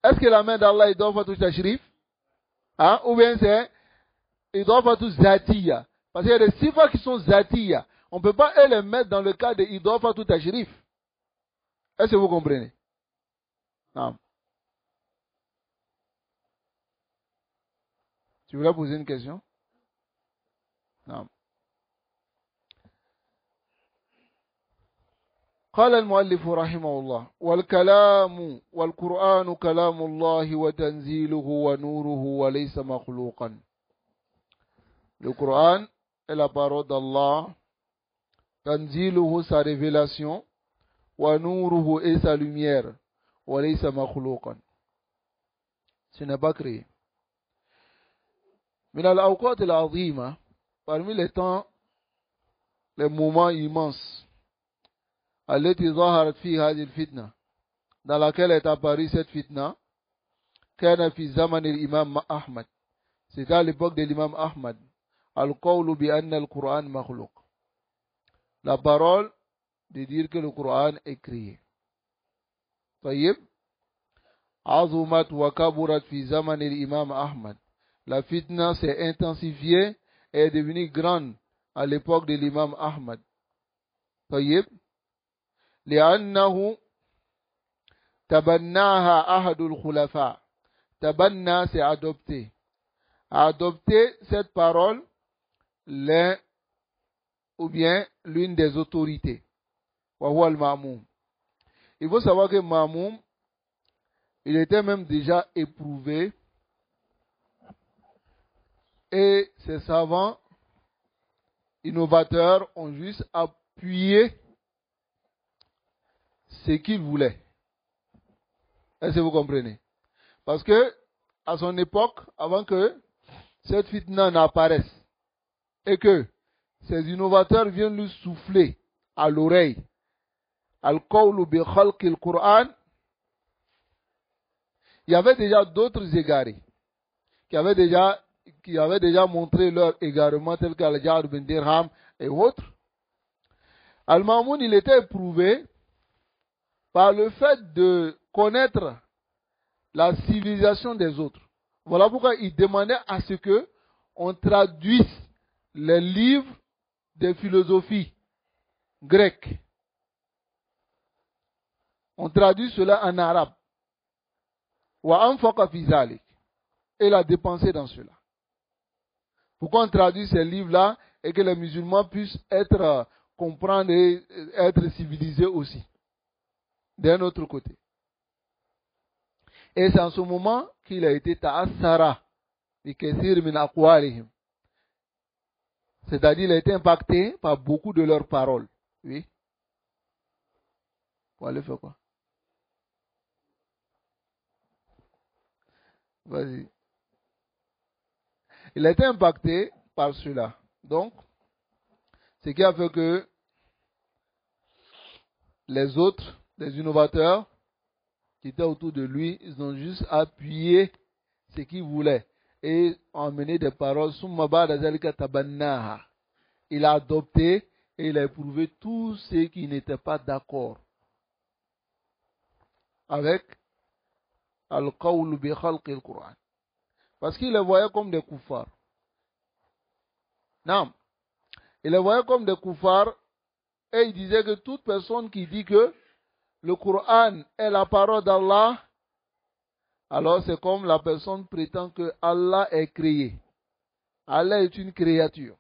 Est-ce que la main d'Allah est idafatu tashrif? Hein? Ou bien c'est idafatu zatiya. Parce qu'il y a des sifas qui sont zatiya. On ne peut pas les mettre dans le cas de idafatu tashrif. Est-ce que vous comprenez? Non. Tu voulais poser une question? Non. قال المؤلف رحمه الله والكلام والقرآن كلام الله وتنزيله ونوره وليس مخلوقا. Le Coran est la parole d'Allah, tanziluhu sa révélation, wa nuruhu et sa lumière, wa laysa makhluqan. Ce n'est pas créé. Min al-awqat al-azima, parmi les temps, les moments immenses, التي ظهرت في هذه الفتنة, dans laquelle est apparue cette fitna, كان في زمن الإمام أحمد, c'était à l'époque de l'imam Ahmad, القول بأن القرآن مخلوق, la parole de dire que le Coran est créé. طيب, عظمت وكبرت في زمن الإمام أحمد, la fitna s'est intensifiée et est devenue grande à l'époque de l'imam Ahmad. طيب, لأنه تبناها أحد الخلفاء. تبنى c'est adopter. Adopter cette parole l'un ou bien l'une des autorités. وهو المأموم. Il faut savoir que Mamoum, il était même déjà éprouvé et ses savants innovateurs ont juste appuyé ce qu'il voulait. Est-ce que vous comprenez? Parce que, à son époque, avant que cette fitna n'apparaisse, et que ces innovateurs viennent lui souffler à l'oreille, al-qawlu bi khalqil Qur'an, il y avait déjà d'autres égarés, qui avaient déjà montré leur égarement, tel qu'Al-Ja'd bin Dirham et autres. Al-Mamoun, il était éprouvé par le fait de connaître la civilisation des autres. Voilà pourquoi il demandait à ce que on traduise les livres de philosophie grecques. On traduit cela en arabe. Et il a dépensé dans cela. Pourquoi on traduit ces livres-là et que les musulmans puissent comprendre et être civilisés aussi. D'un autre côté. Et c'est en ce moment qu'il a été ta'assara bi kathir min aqwalihim. C'est-à-dire il a été impacté par beaucoup de leurs paroles. Oui. Pour aller faire quoi? Vas-y. Il a été impacté par cela. Donc, ce qui a fait que les autres, les innovateurs qui étaient autour de lui, ils ont juste appuyé ce qu'ils voulaient et emmené des paroles. Il a adopté et il a éprouvé tous ceux qui n'étaient pas d'accord avec al-qawl bi khalq al-Qur'an. Parce qu'il les voyait comme des koufars. Non. Il les voyait comme des koufars et il disait que toute personne qui dit que le Coran est la parole d'Allah, alors c'est comme la personne prétend que Allah est créé. Allah est une créature.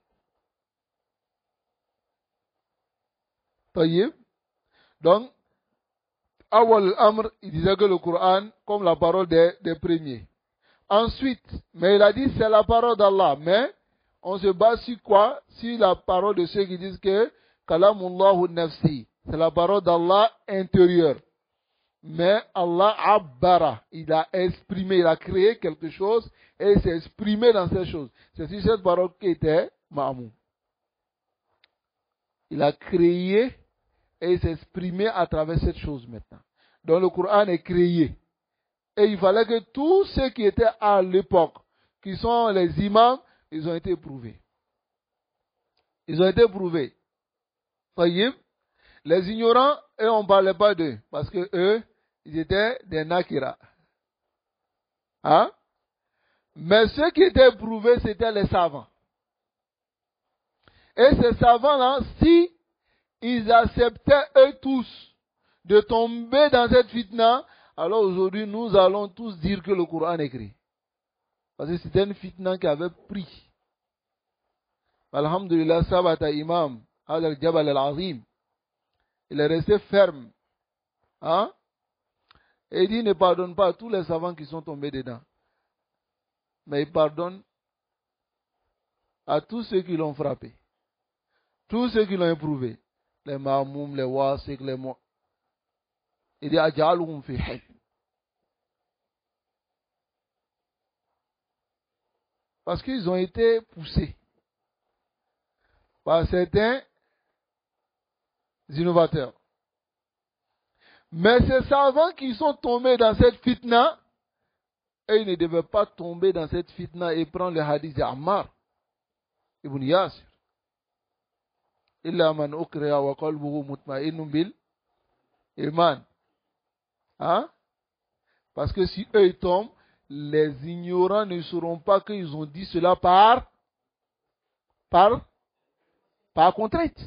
Donc, Awal al-Amr, il disait que le Coran, comme la parole des premiers. Ensuite, mais il a dit c'est la parole d'Allah, mais on se base sur quoi? Sur la parole de ceux qui disent que Kalamullahu nafsi, c'est la parole d'Allah intérieure. Mais Allah abbara, il a exprimé, il a créé quelque chose et il s'est exprimé dans cette chose. C'est sur cette parole qui était Ma'mou. Il a créé et il s'est exprimé à travers cette chose maintenant. Donc le Coran est créé. Et il fallait que tous ceux qui étaient à l'époque, qui sont les imams, ils ont été éprouvés. Ils ont été prouvés. Taïb. Les ignorants, eux, on ne parlait pas d'eux. Parce que eux, ils étaient des nakira. Hein? Mais ceux qui étaient prouvés, c'était les savants. Et ces savants-là, si ils acceptaient eux tous de tomber dans cette fitna, alors aujourd'hui, nous allons tous dire que le Coran est écrit. Parce que c'était une fitna qui avait pris. Alhamdulillah, Sabata Imam, al-Jabal al-Azim, il est resté ferme. Hein? Et il dit, ne pardonne pas à tous les savants qui sont tombés dedans. Mais il pardonne à tous ceux qui l'ont frappé. Tous ceux qui l'ont éprouvé. Les Mahmoum, les Wasik, les Mo. Il dit, Ajaluhum fi hil. Parce qu'ils ont été poussés par certains innovateurs. Mais ces savants qui sont tombés dans cette fitna, et ils ne devaient pas tomber dans cette fitna et prendre le hadith d'Ammar ibn Yasir. Illa man ukriha wa qalbuhu mutma'innun bil iman. Hein? Parce que si eux ils tombent, les ignorants ne sauront pas qu'ils ont dit cela par contrainte.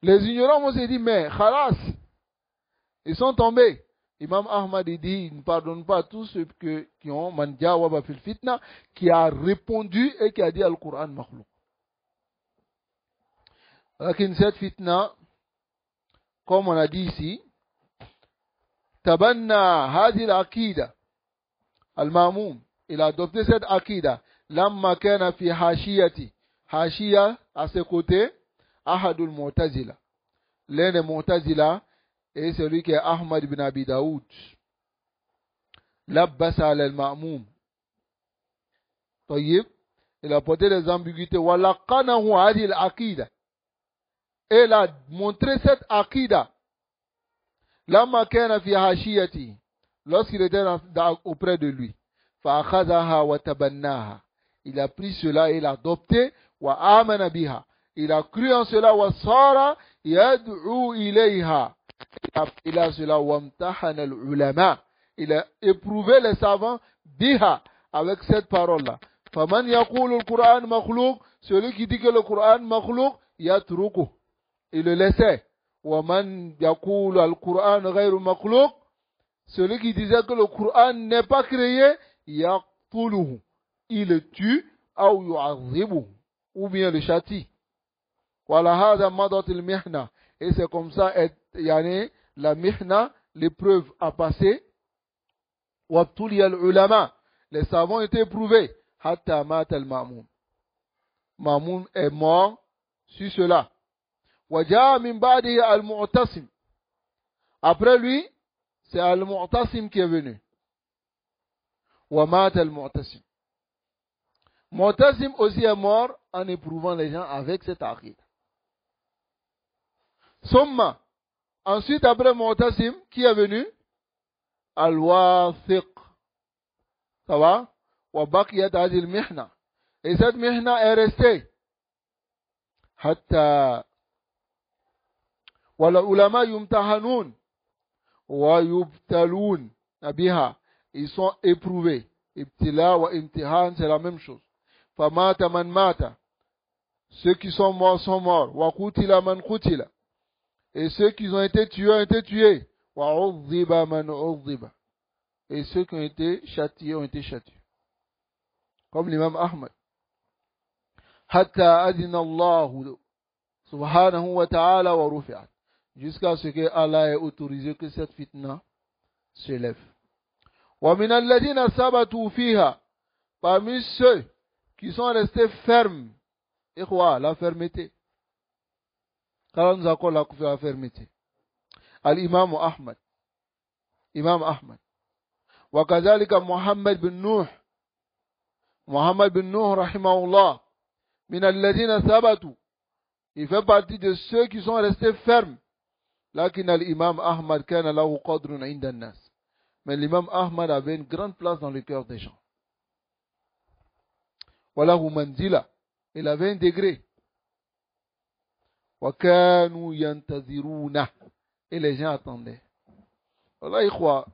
Les ignorants vont se dire, mais khalas, ils sont tombés. Imam Ahmad dit, il ne pardonne pas à tous ceux qui ont manja wa fil fitna, qui a répondu et qui a dit al-Qur'an makhlouk. Lakin cette fitna, comme on a dit ici, tabanna hadil akida, al-Ma'moum, il a adopté cette akida, lamma kana fi hashiyati, hashiya à ses côtés, ahadul mu'tazila. L'un des mu'tazila, et celui qui est Ahmad ibn Abi Daoud. Labbasa al-Ma'moum. Tayyib, il a porté des ambiguïtés. Walaqanahu hadil akida. Et il a montré cette akida. Lamma kana fi hashiyati. Lorsqu'il était auprès de lui. Fa'akhadaha wa tabannaha. Il a pris cela et l'a adopté. Wa amana biha. Il a cru en cela. Wa sara yad'u ilayha. Il a cela, il a éprouvé les savants biha avec cette parole-là. Faman yaqulu al-Qur'an makhlouk, celui qui dit que le Qur'an makhlouk, yatruku, il le laissait. Waman yaqulu al-Qur'an ghayru makhlouk, celui qui disait que le Qur'an n'est pas créé, yaqtuluhu, il le tue, ou yu'adhibuhu, ou bien le châtie. Wala hadha madat al-mihna, et c'est comme ça, yani, la mihna, l'épreuve a passé. Wabtuliya al-ulama, les savants étaient éprouvés. Hatta mat al-Ma'moum. Ma'moum est mort sur cela. Waja'a min ba'dihi al-Mu'tasim. Après lui, c'est al-Mu'tasim qui est venu. Wa mat al-Mu'tasim. Mu'tasim aussi est mort en éprouvant les gens avec cette aqid. Summa. Ensuite, après Mu'tasim, qui est venu? Al-Wathiq. Ça va? Wa baqiyat hadhihi al-mihna. Et cette mihna est restée. Hatta wal ulama yumtahanun wa yubtalun biha. Ils sont éprouvés. Ibtila wa imtihan, c'est la même chose. Famata man mata. Ceux qui sont morts. Wa qutila man qutila. Et ceux qui ont été tués. Wa'udhiba man udhiba. Et ceux qui ont été châtiés ont été châtiés. Comme l'imam Ahmad. Hatta adina Allah subhanahu wa ta'ala wa rufi'at. Jusqu'à ce que Allah ait autorisé que cette fitna se lève. Wa min alladhina sabatu fiha. Parmi ceux qui sont restés fermes. Ikhwa, la fermeté. Car nous avons la fermeté. Al-Imam Ahmad. Imam Ahmad. Wa kazalika Muhammad bin Nuh. Muhammad bin Nuh, rahimahullah. Min alladhina sabatu. Il fait partie de ceux qui sont restés fermes. Lakin al-Imam Ahmad kana lahu qadrun inda an-nas. Mais l'imam Ahmad avait une grande place dans le cœur des gens. Walahu manzila. Il avait un degré. وَكَانُوا يَنْتَظِرُونَ. Et les gens attendaient. Allah, il croit.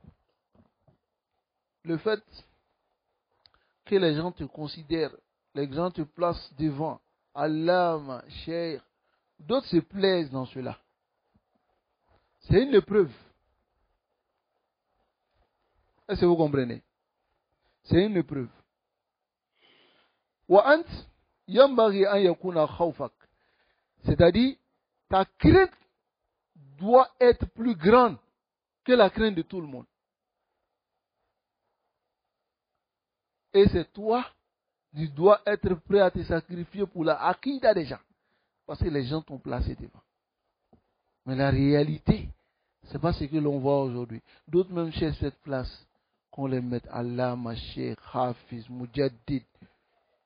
Le fait que les gens te considèrent, les gens te placent devant, Allah, ma chère, d'autres se plaisent dans cela. C'est une épreuve. Est-ce que vous comprenez? C'est une épreuve. وَأَنْتَ يَنْبَغِي أَنْ يَكُونَ خَوْفَكَ. C'est-à-dire, ta crainte doit être plus grande que la crainte de tout le monde. Et c'est toi, tu dois être prêt à te sacrifier pour la akida des gens. Parce que les gens t'ont placé devant. Mais la réalité, ce n'est pas ce que l'on voit aujourd'hui. D'autres même cherchent cette place, qu'on les mette Allah, Mashiach, Hafiz, Mujaddid,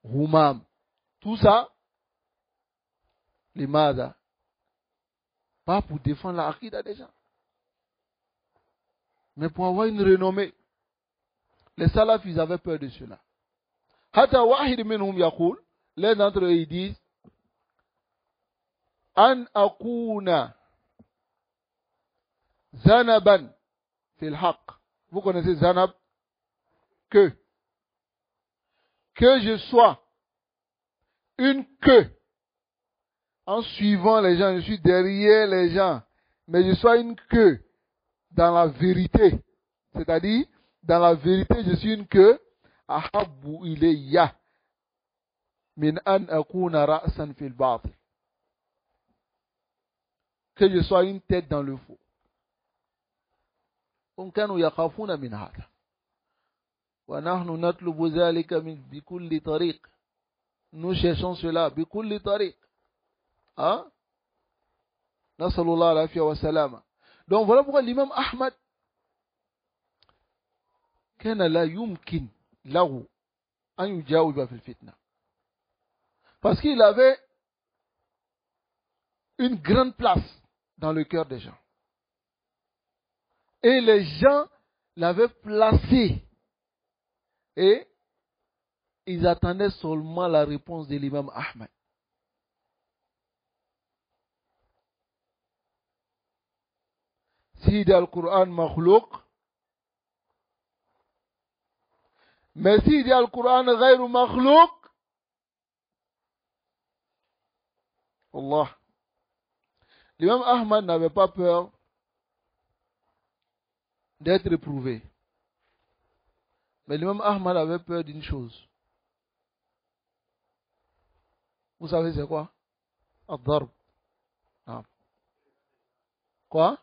Humam. Tout ça, les Mada, pas pour défendre la akida des gens, mais pour avoir une renommée. Les salafs, ils avaient peur de cela. Hatta wahid minhum yaqul, l'un d'entre eux, ils disent, An akuna zanaban fil haq. Vous connaissez zanab? Que je sois une queue en suivant les gens, je suis derrière les gens, mais je sois une queue dans la vérité. C'est-à-dire, dans la vérité, je suis une queue. Ahabbu ilayya min an akuna ra'san fil batil. Que je sois une tête dans le faux. Hum kanu yakhafuna min hada. Wa nahnu natlubu dhalika bi kulli tariq. Nous cherchons cela bi kulli tariq. Hein? Nasallallahu alayhi wa sallam. Donc voilà pourquoi l'imam Ahmad kana la yumkin lahu an yujawiba fil fitna. Parce qu'il avait une grande place dans le cœur des gens. Et les gens l'avaient placé. Et ils attendaient seulement la réponse de l'imam Ahmad. Si dans le Coran makhlouq, mais si dans le Coran ghayru makhlouq, Allah. L'imam Ahmad n'avait pas peur d'être éprouvé. Mais l'imam Ahmad avait peur d'une chose. Vous savez c'est quoi? Ad-darb. Ah. Quoi?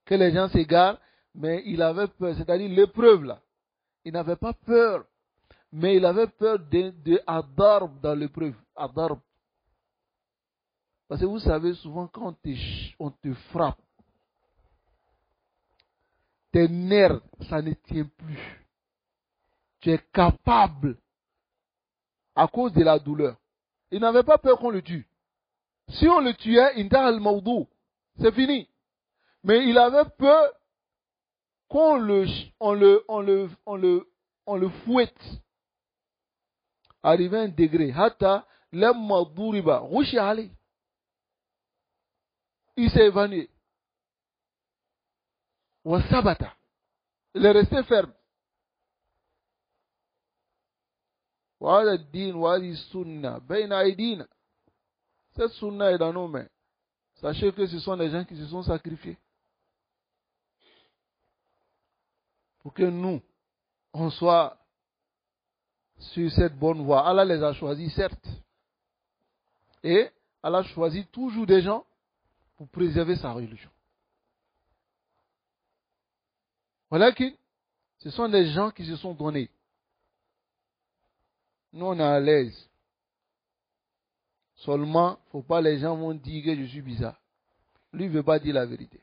Que les gens s'égarent, mais il avait peur, c'est-à-dire l'épreuve là. Il n'avait pas peur, mais il avait peur de ad-darb dans l'épreuve. Ad-darb. Parce que vous savez, souvent quand on te frappe, tes nerfs, ça ne tient plus. Tu es capable, à cause de la douleur. Il n'avait pas peur qu'on le tue. Si on le tuait, c'est fini. Mais il avait peur qu'on le fouette. Arrivé à un degré. Hatta lemma duriba, rushi ali. Il s'est évanoui. Wasabata. Il est resté ferme. Wa'ala din wa'ali sunna. Bayna aidina. Cette sunna est dans nos mains. Sachez que ce sont les gens qui se sont sacrifiés. Pour que nous, on soit sur cette bonne voie. Allah les a choisis, certes. Et Allah choisit toujours des gens pour préserver sa religion. Voilà que ce sont des gens qui se sont donnés. Nous, on est à l'aise. Seulement, il ne faut pas les gens vont dire que je suis bizarre. Lui, il ne veut pas dire la vérité.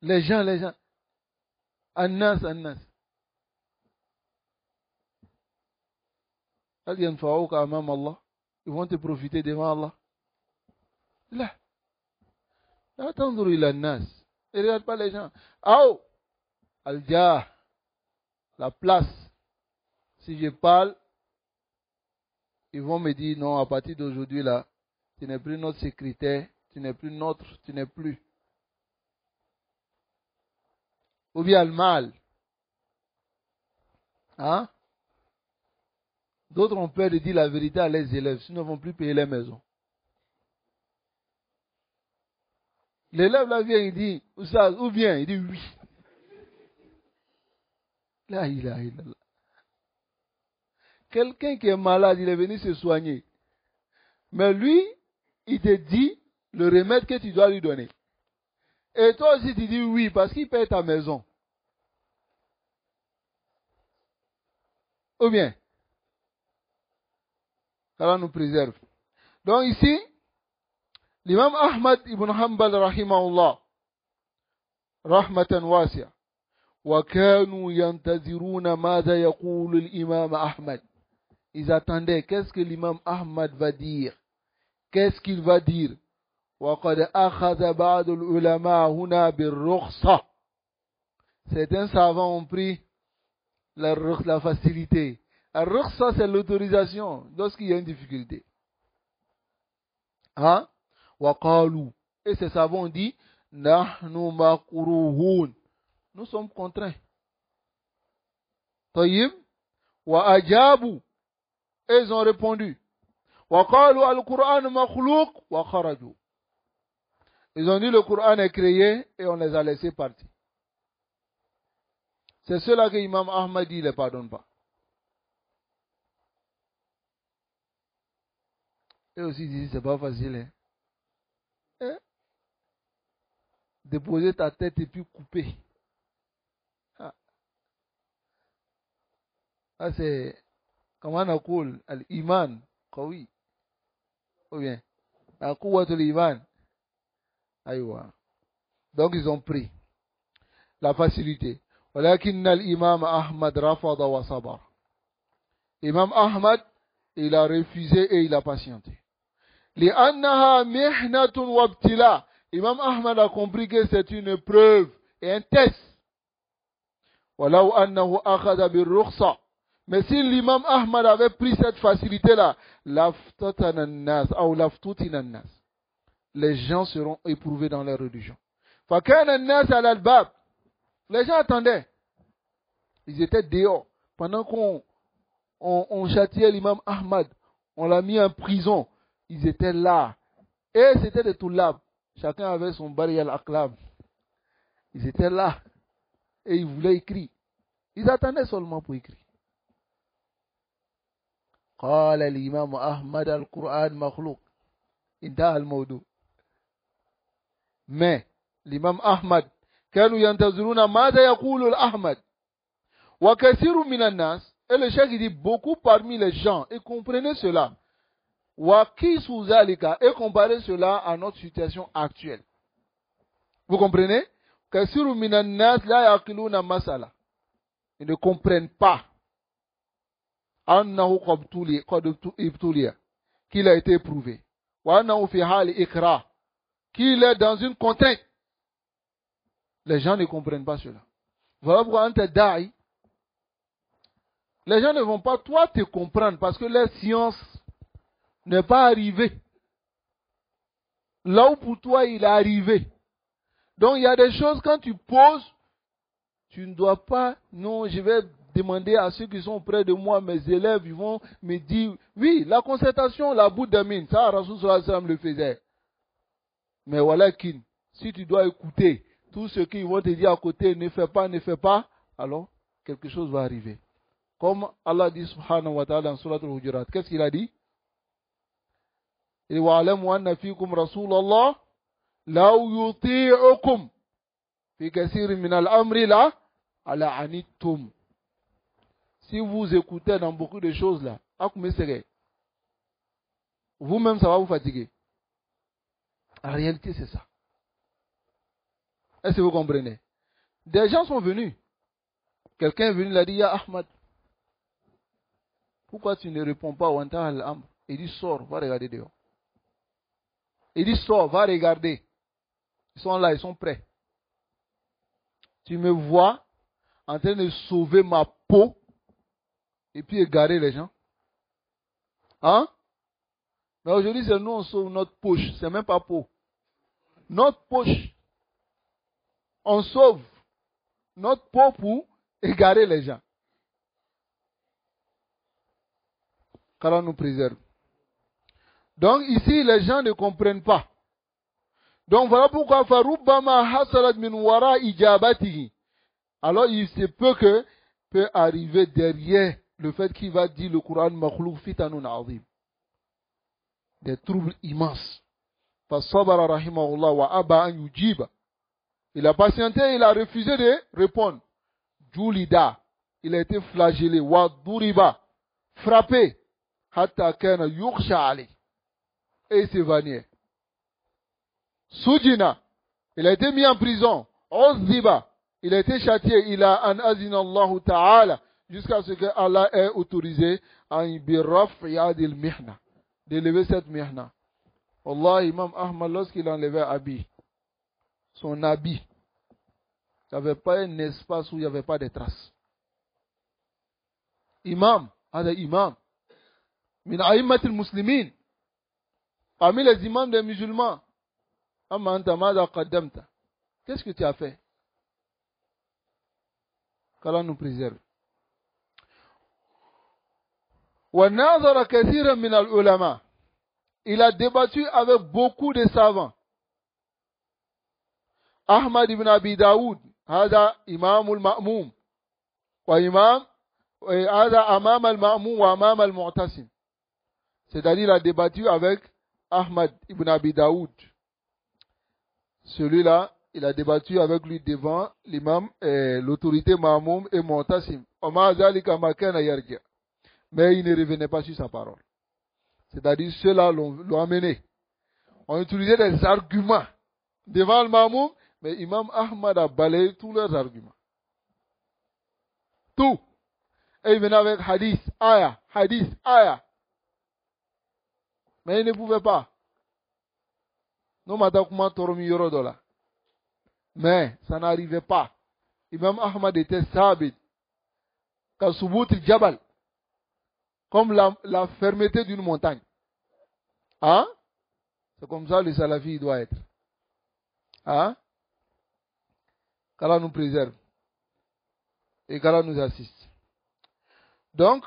Les gens. Annas. Ils vont te profiter devant Allah. Là. Attendre il annas. Ne regarde pas les gens. Oh! Al-Jah. La place. Si je parle, ils vont me dire, non, à partir d'aujourd'hui, là, tu n'es plus notre secrétaire, tu n'es plus notre, tu n'es plus. Ou bien le mal. Hein? D'autres ont peur de dire la vérité à leurs élèves, sinon ils ne vont plus payer les maisons. L'élève là vient, il dit, ou bien, il dit oui. Là, il a. Quelqu'un qui est malade, il est venu se soigner. Mais lui, il te dit le remède que tu dois lui donner. Et toi aussi, tu dis oui, parce qu'il paye ta maison. Ou bien, Allah nous préserve. Donc ici, l'imam Ahmad ibn Hanbal rahimahullah, rahmatan wasi'a, وكانوا ينتظرون ماذا يقول الإمام أحمد. Ils attendaient, qu'est-ce que l'imam Ahmad va dire? Qu'est-ce qu'il va dire? وقد أخذ بعض العلماء هنا بالرخصة. Certains savants ont pris la facilité. La rukhsa, c'est l'autorisation lorsqu'il y a une difficulté. Hein? وقالوا. Et ces savants ont dit, نحن مكروهون. Nous sommes contraints. طيب. وأجابوا. Et ils ont répondu. وقالوا القرآن مخلوق وخرجوا. Ils ont dit le Coran est créé et on les a laissés partir. C'est cela que l'imam Ahmad dit, il ne les pardonne pas. Et aussi dit, c'est pas facile. Hein? Déposer ta tête et puis couper. Ah, c'est, comment on appelle, l'iman, qawi. Ou bien, la quwwatul iman. Aïwa. Donc ils ont pris la facilité. ولكن الإمام أحمد رفض وصبر. Imam Ahmad, il a refusé et il a patienté. لأنها محنة وابتلاء. Imam Ahmad a compris que c'est une épreuve et un test. ولو أنه أخذ بالرخصة. Mais si l'imam Ahmad avait pris cette facilité-là, لفتتن الناس أو لفتتن الناس. Les gens seront éprouvés dans leur religion. فكان الناس على الباب. Les gens attendaient. Ils étaient dehors. Pendant qu'on châtiait l'imam Ahmad, on l'a mis en prison. Ils étaient là. Et c'était des toulab. Chacun avait son barrière al-aklam. Ils étaient là. Et ils voulaient écrire. Ils attendaient seulement pour écrire. قال الإمام أحمد القرآن مخلوق. انتهى الموضوع. Mais l'imam Ahmad, كانوا ينتظرون ماذا يقول الأحمد. وكثير من الناس. Et le cheikh dit beaucoup parmi les gens, et comprenez cela. وَكِسُ ذَلِكَ. Et comparez cela à notre situation actuelle. Vous comprenez? كثير من الناس لا يعقلون مسألة. Ils ne comprennent pas. أنه قد ابتلي. Qu'il a été éprouvé. وأنه في حال إكراه. Qu'il est dans une contrainte. Les gens ne comprennent pas cela. Voilà pourquoi anta da'i. Les gens ne vont pas, toi, te comprendre parce que la science n'est pas arrivée. Là où pour toi, il est arrivé. Donc, il y a des choses, quand tu poses, tu ne dois pas, non, je vais demander à ceux qui sont près de moi, mes élèves, ils vont me dire, oui, la concertation, la bout de mine, ça, Rasoul sallallahu alayhi wa sallam le faisait. Mais voilà, si tu dois écouter tout ce qu'ils vont te dire à côté, ne fais pas, alors quelque chose va arriver. Comme Allah dit subhanahu wa ta'ala dans Surat al-Hujurat. Qu'est-ce qu'il a dit? Il dit wa'alamu anna fikum rasulallah law yuti'ukum fi kathirin min al-amri la ala anittum. Si vous écoutez dans beaucoup de choses là, vous-même ça va vous fatiguer. En réalité, c'est ça. Est-ce que vous comprenez? Des gens sont venus. Quelqu'un est venu, il a dit, Ya Ahmad, pourquoi tu ne réponds pas au Anta al-Amr? Il dit, sors, va regarder dehors. Il dit, sors, va regarder. Ils sont là, ils sont prêts. Tu me vois en train de sauver ma peau et puis égarer les gens. Hein? Mais aujourd'hui, c'est nous, on sauve notre poche. C'est même pas peau. Notre poche. On sauve notre peau pour égarer les gens. Qu'Allah nous préserve. Donc ici, les gens ne comprennent pas. Donc voilà pourquoi alors il se peut que peut arriver derrière le fait qu'il va dire le Coran makhlouk fitanun azim. Des troubles immenses. Fasabara rahimahullah wa aba an yujiba. Il a patienté, il a refusé de répondre. Julida, il a été flagellé, wa duriba, frappé, hatta kana yukhsha ali. Et il s'évanouit. Soudina, il a été mis en prison. Ozziba, il a été châtié. Il a an azina Allah ta'ala, jusqu'à ce que Allah ait autorisé à birraf'il mihna, d'élever cette mihna. Allah, Imam Ahmad, lorsqu'il enlevait habit, son habit, il n'y avait pas un espace où il n'y avait pas de traces. Imam, imam, min a'immatil muslimin, parmi les imams des musulmans. Qu'est-ce que tu as fait? Qu'Allah nous préserve. Il a débattu avec beaucoup de savants. Ahmad ibn Abi Daoud, هذا إمام المأموم وإمام هذا أمام المأموم وأمام المعتصم. C'est-à-dire, il a débattu avec Ahmad ibn Abi Daoud. Celui-là, il a débattu avec lui devant l'imam, l'autorité Ma'moum et Mu'tasim. Mais il ne revenait pas sur sa parole. C'est-à-dire, ceux-là l'ont amené. On utilisait des arguments devant le Ma'moum, mais Imam Ahmad a balayé tous leurs arguments. Tout. Et il venait avec hadith, aya. Mais il ne pouvait pas. Mais ça n'arrivait pas. Imam Ahmad était sabit. Jabal. Comme la fermeté d'une montagne. Hein? C'est comme ça le salafi doit être. Hein? Qu'Allah nous préserve. Et qu'Allah nous assiste. Donc,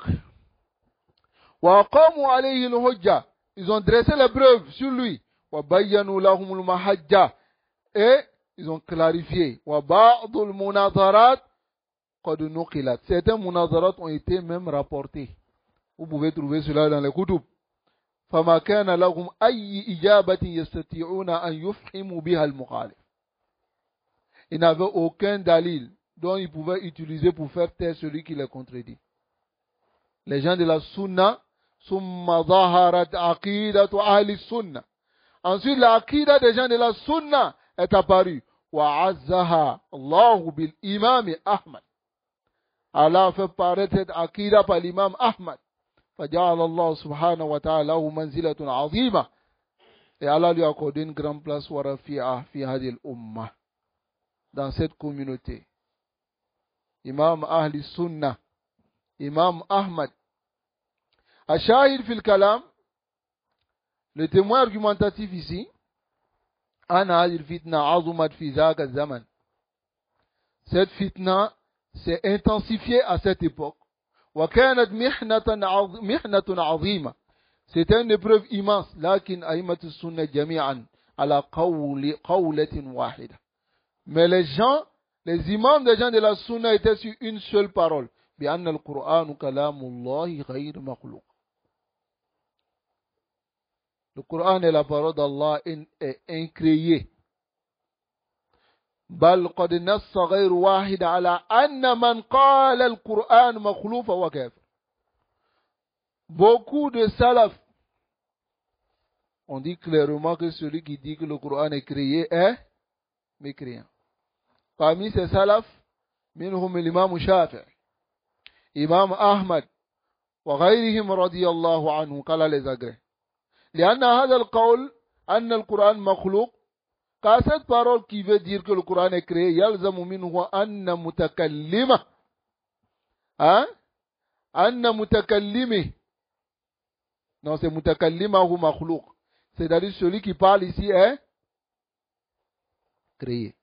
ils ont dressé les preuves sur lui. Et ils ont clarifié. Certains munazarat ont été même rapportés. Vous pouvez trouver cela dans les kutub. Ils n'avaient aucun dalil dont ils pouvaient utiliser pour faire taire celui qui les contredit. Les gens de la sunna, ensuite la aqida des gens de la sunna est apparue. Allah a fait paraître cette aqida par l'imam Ahmad. فجعل الله سبحانه وتعالى له منزلة عظيمة. Et Allah lui a accordé une grande place warafi'a fi hadhihi al-ummah, dans cette communauté. Imam Ahli Sunnah, Imam Ahmad. Ashahid fil kalam, le témoin argumentatif ici, ana hadhihi al-fitna azumat fi dhaka al-zaman. Cette fitna s'est intensifiée à cette époque. وكانت محنة عظيمة. C'était une épreuve immense. لكن أئمة السنة جميعا على قولة واحدة. Mais les gens, les imams des gens de la sunna étaient sur une seule parole. بأن القرآن كلام الله غير مخلوق. Le Coran est la parole d'Allah est incréée. بل قد نص غير واحد على أن من قال القرآن مخلوق فهو كافر. Beaucoup de salaf ont dit clairement que celui qui dit que le Coran est créé est mécréant. Parmi ces salaf, منهم الإمام الشافعي, Imam Ahmad, وغيرهم رضي الله عنه, قال les agrès. لأن هذا القول أن القرآن مخلوق. Car cette parole qui veut dire que le Coran est créé, yalzamu minhu anna mutakallima, anna mutakallimi, Non, c'est mutakallimahu makhlouq. C'est-à-dire celui qui parle ici est créé.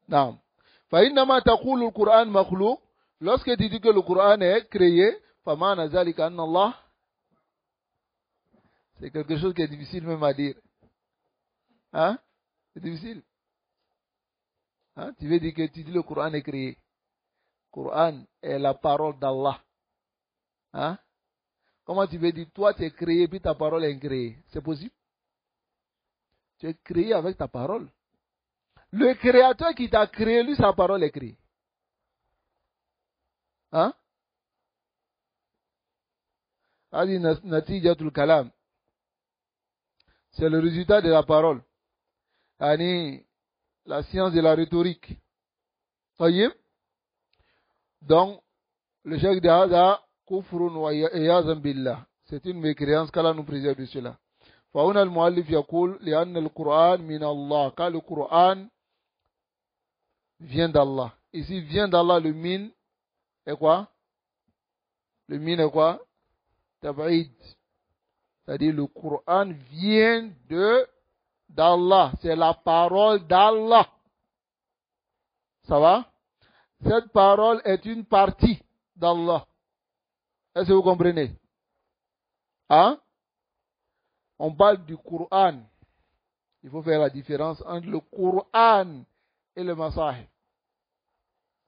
Non. فإنما تقول القرآن مخلوق. Lorsque tu dis que le Coran est créé, فمعنى ذلك أن الله, c'est quelque chose qui est difficile même à dire. Hein? C'est difficile. Hein? Tu veux dire que tu dis le Coran est créé. Le Coran est la parole d'Allah. Hein? Comment tu veux dire, toi tu es créé puis ta parole est créée? C'est possible? Tu es créé avec ta parole. Le créateur qui t'a créé, lui, sa parole est créée. Hein? Natijatul kalam. C'est le résultat de la parole. La science de la rhétorique. Voyez? Donc, le cheikh de Haza, kufrun wa iyazan billah. C'est une mécréance qu'Allah nous préserve de cela. فهنا المؤلف يقول لأن القرآن من الله. Car le Coran vient d'Allah. Ici, vient d'Allah, le min est quoi? Le min est quoi? Tab'id. C'est-à-dire le Coran vient d'Allah. C'est la parole d'Allah. Ça va? Cette parole est une partie d'Allah. Est-ce que vous comprenez? Hein? On parle du Coran. Il faut faire la différence entre le Coran et le Masahif.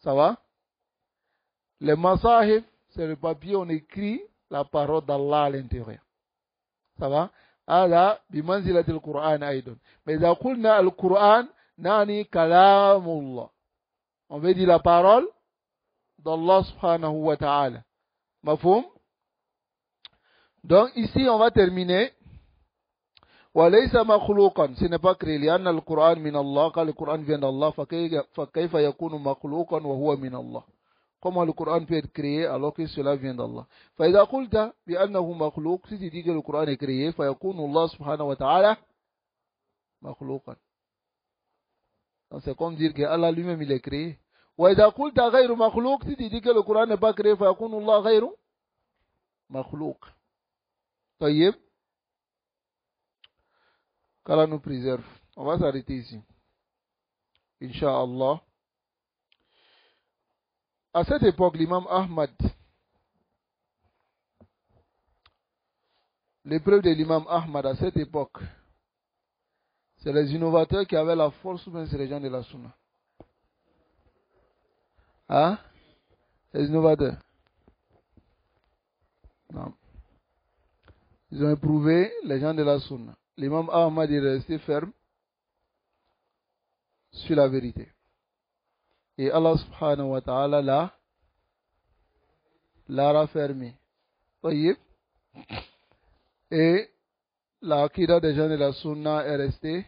Ça va? Le Masahif, c'est le papier, on écrit la parole d'Allah à l'intérieur. Ça va? هذا بمنزلة القرآن أيضا. Mais إذا قلنا القرآن نعني كلام الله. On veut dire la parole d'Allah subhanahu wa ta'ala. Mafhum? Donc ici on va terminer. وليس مخلوقا. Ce n'est pas créé. لأن القرآن من الله. Quand le Coran vient d'Allah, فكيف يكون مخلوقا وهو من الله. Comment le Coran peut être créé alors que cela vient d'Allah? فإذا قلت بأنه مخلوق, si tu dis que le Coran est créé, فيكون الله سبحانه وتعالى مخلوقا. Donc c'est comme dire que Allah lui-même il est créé. وإذا قلت غير مخلوق, si tu dis que le Coran n'est pas créé, فيكون الله غير مخلوق. طيب. Qu'Allah nous préserve. On va s'arrêter ici. Inch'Allah. À cette époque, l'imam Ahmad, l'épreuve de l'imam Ahmad à cette époque, c'est les innovateurs qui avaient la force ou bien c'est les gens de la Sunna? Hein? Les innovateurs. Non. Ils ont éprouvé les gens de la Sunna. L'imam Ahmad est resté ferme sur la vérité. Et Allah subhanahu wa ta'ala l'a raffermi. Voyez? Et la akida des gens de la Sunna est restée,